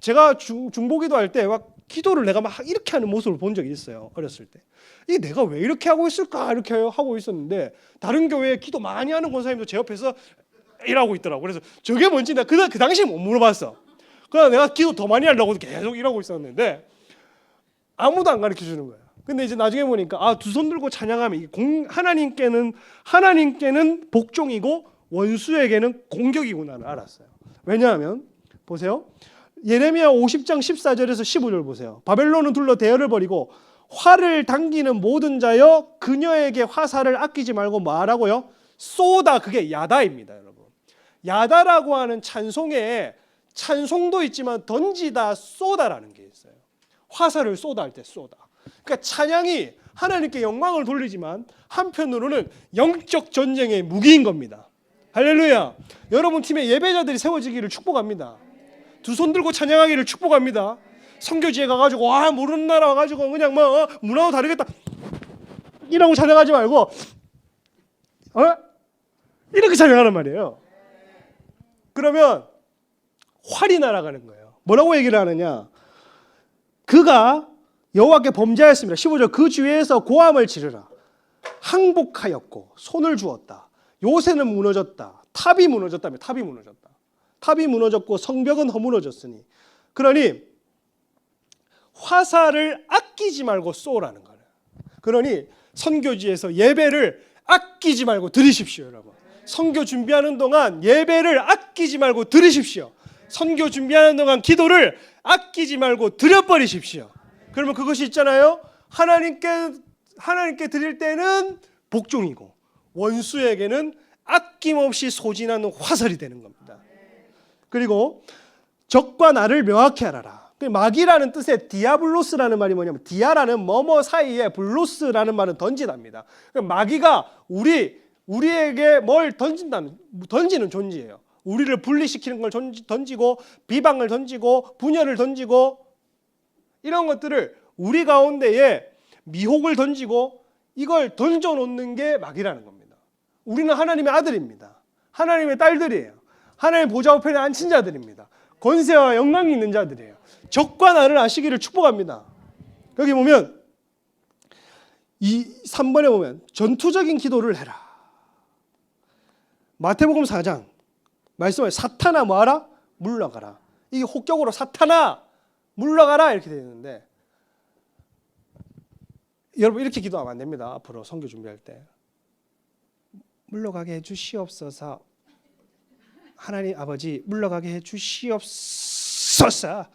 제가 중보기도 할 때 막 기도를 내가 막 이렇게 하는 모습을 본 적이 있어요. 어렸을 때. 이게 내가 왜 이렇게 하고 있을까 이렇게 하고 있었는데 다른 교회에 기도 많이 하는 권사님도 제 옆에서 일하고 있더라고. 그래서 저게 뭔지 내가 그 당시에 못 물어봤어. 그래서 내가 기도 더 많이 하려고 계속 일하고 있었는데 아무도 안 가르쳐 주는 거야. 근데 이제 나중에 보니까 두 손 들고 찬양하면 하나님께는 복종이고 원수에게는 공격이구나를 알았어요. 왜냐하면 보세요. 예레미야 50장 14절에서 15절 보세요. 바벨론은 둘러 대열을 벌이고 활을 당기는 모든 자여 그녀에게 화살을 아끼지 말고 뭐하라고요? 쏘다. 그게 야다입니다. 여러분. 야다라고 하는 찬송에 찬송도 있지만 던지다 쏘다라는 게 있어요. 화살을 쏘다 할 때 쏘다. 그러니까 찬양이 하나님께 영광을 돌리지만 한편으로는 영적 전쟁의 무기인 겁니다. 할렐루야. 여러분 팀의 예배자들이 세워지기를 축복합니다. 두 손 들고 찬양하기를 축복합니다. 선교지에 가가지고 모르는 나라 와가지고 그냥 문화도 다르겠다 이라고 찬양하지 말고 이렇게 찬양하란 말이에요. 그러면 활이 날아가는 거예요. 뭐라고 얘기를 하느냐? 그가 여호와께 범죄하였습니다. 15절 그 주위에서 고함을 지르라. 항복하였고 손을 주었다. 요새는 무너졌다. 탑이 무너졌다며. 탑이 무너졌다. 탑이 무너졌고 성벽은 허물어졌으니 그러니 화살을 아끼지 말고 쏘라는 거예요. 그러니 선교지에서 예배를 아끼지 말고 드리십시오. 여러분. 선교 준비하는 동안 예배를 아끼지 말고 드리십시오. 선교 준비하는 동안 기도를 아끼지 말고 드려버리십시오. 그러면 그것이 있잖아요. 하나님께 드릴 때는 복종이고 원수에게는 아낌없이 소진하는 화살이 되는 겁니다. 그리고 적과 나를 명확히 알아라. 마귀라는 뜻의 디아블로스라는 말이 뭐냐면 디아라는 뭐뭐 사이에 블로스라는 말은 던지다입니다. 마귀가 우리에게 뭘 던지는 존재예요. 우리를 분리시키는 걸 던지고 비방을 던지고 분열을 던지고 이런 것들을 우리 가운데에 미혹을 던지고 이걸 던져놓는 게 마귀라는 겁니다. 우리는 하나님의 아들입니다. 하나님의 딸들이에요. 하나님의 보좌 우편에 앉힌 자들입니다. 권세와 영광이 있는 자들이에요. 적과 나를 아시기를 축복합니다. 여기 보면 3번에 보면 전투적인 기도를 해라. 마태복음 4장 말씀에 사탄아 뭐하라? 물러가라. 이게 혹격으로 사탄아 물러가라 이렇게 되어 있는데 여러분 이렇게 기도하면 안 됩니다. 앞으로 선교 준비할 때 물러가게 해주시옵소서. 하나님 아버지 물러가게 해주시옵소서.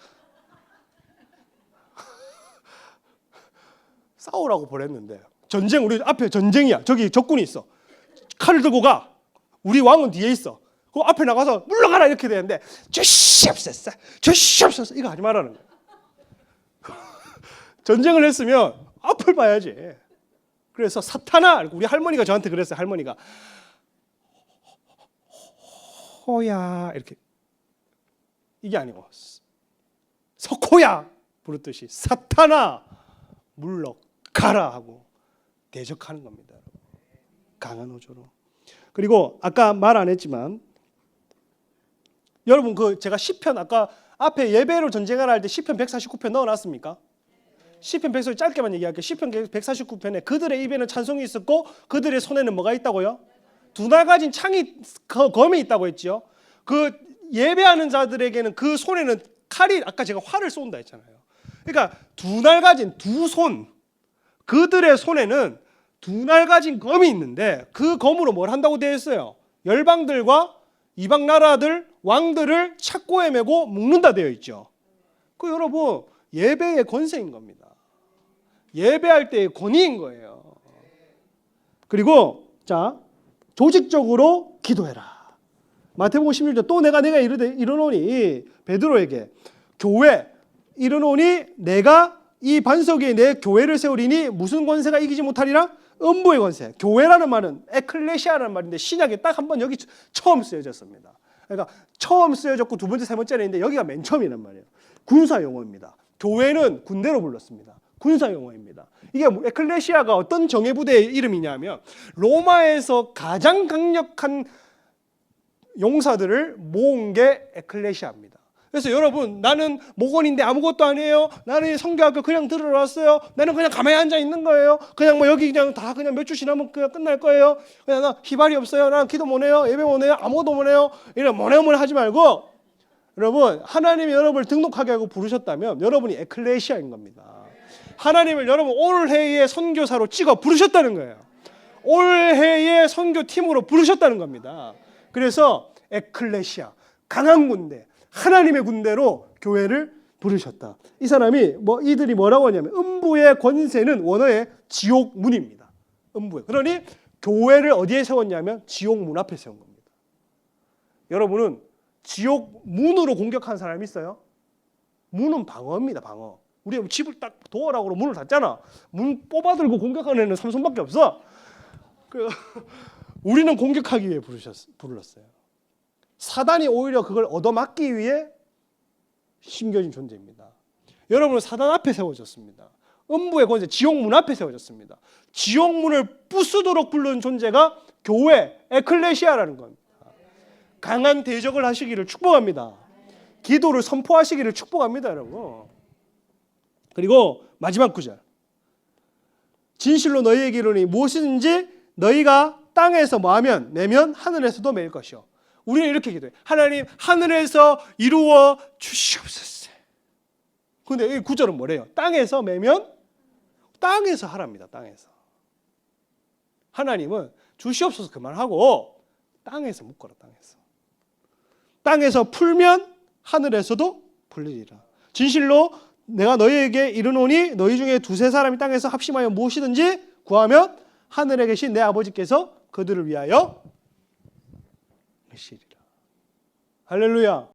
싸우라고 보냈는데 전쟁 우리 앞에 전쟁이야. 저기 적군이 있어. 칼을 들고 가. 우리 왕은 뒤에 있어. 그 앞에 나가서 물러가라 이렇게 되는데 주시옵소서 주시옵소서 이거 하지 말라는 거야. 전쟁을 했으면 앞을 봐야지. 그래서 사탄아 우리 할머니가 저한테 그랬어요. 할머니가 호야 이렇게 이게 아니고 석호야 부르듯이 사탄아 물러가라. 가라 하고 대적하는 겁니다. 강한 어조로. 그리고 아까 말 안 했지만 여러분 제가 시편 아까 앞에 예배로 전쟁하라 할 때 시편 149편 넣어놨습니까? 시편 149편 짧게만 얘기할게요. 시편 149편에 그들의 입에는 찬송이 있었고 그들의 손에는 뭐가 있다고요? 두 날 가진 창이 검이 있다고 했죠. 그 예배하는 자들에게는 그 손에는 칼이 아까 제가 활을 쏜다 했잖아요. 그러니까 두 날 가진 두 손, 그들의 손에는 두 날 가진 검이 있는데 그 검으로 뭘 한다고 되어 있어요? 열방들과 이방 나라들 왕들을 착고에 메고 묶는다 되어 있죠. 그 여러분 예배의 권세인 겁니다. 예배할 때의 권위인 거예요. 그리고 자 조직적으로 기도해라. 마태복음 16절 또 내가 이르노니 베드로에게 교회 이르노니 내가 이 반석 위에 내 교회를 세우리니 무슨 권세가 이기지 못하리라? 음부의 권세. 교회라는 말은 에클레시아라는 말인데 신약에 딱 한 번 여기 처음 쓰여졌습니다. 그러니까 처음 쓰여졌고 두 번째 세 번째는 있는데 여기가 맨 처음이란 말이에요. 군사 용어입니다. 교회는 군대로 불렀습니다. 군사 용어입니다. 이게 에클레시아가 어떤 정예부대의 이름이냐면 로마에서 가장 강력한 용사들을 모은 게 에클레시아입니다. 그래서 여러분 나는 목원인데 아무것도 아니에요. 나는 성교학교 그냥 들어왔어요. 나는 그냥 가만히 앉아 있는 거예요. 그냥 뭐 여기 그냥 다 그냥 몇 주 지나면 그냥 끝날 거예요. 그냥 나 희발이 없어요. 난 기도 못 해요. 예배 못 해요. 아무것도 못 해요. 이런 뭐네뭐네 하지 말고 여러분 하나님이 여러분을 등록하게 하고 부르셨다면 여러분이 에클레시아인 겁니다. 하나님을 여러분 올해의 선교사로 찍어 부르셨다는 거예요. 올해의 선교팀으로 부르셨다는 겁니다. 그래서 에클레시아 강한 군대 하나님의 군대로 교회를 부르셨다. 이 사람이 이들이 뭐라고 하냐면 음부의 권세는 원어의 지옥문입니다. 음부에. 그러니 교회를 어디에 세웠냐면 지옥문 앞에 세운 겁니다. 여러분은 지옥문으로 공격한 사람이 있어요? 문은 방어입니다. 방어. 우리 집을 딱 도어라고 문을 닫잖아. 문 뽑아들고 공격하는 애는 삼손밖에 없어. 우리는 공격하기 위해 불렀어요. 사단이 오히려 그걸 얻어맞기 위해 심겨진 존재입니다. 여러분은 사단 앞에 세워졌습니다. 음부의 권세, 지옥문 앞에 세워졌습니다. 지옥문을 부수도록 부른 존재가 교회, 에클레시아라는 겁니다. 강한 대적을 하시기를 축복합니다. 기도를 선포하시기를 축복합니다, 여러분. 그리고 마지막 구절. 진실로 너희에게 이르노니 무엇이든지 너희가 땅에서 뭐하면 매면 하늘에서도 매일 것이요. 우리는 이렇게 기도해. 하나님 하늘에서 이루어 주시옵소서. 그런데 이 구절은 뭐래요? 땅에서 매면 땅에서 하랍니다. 땅에서. 하나님은 주시옵소서 그만하고 땅에서 묶어라. 땅에서 풀면 하늘에서도 풀리리라. 진실로 내가 너희에게 이르노니 너희 중에 두세 사람이 땅에서 합심하여 무엇이든지 구하면 하늘에 계신 내 아버지께서 그들을 위하여 하시리라. 할렐루야.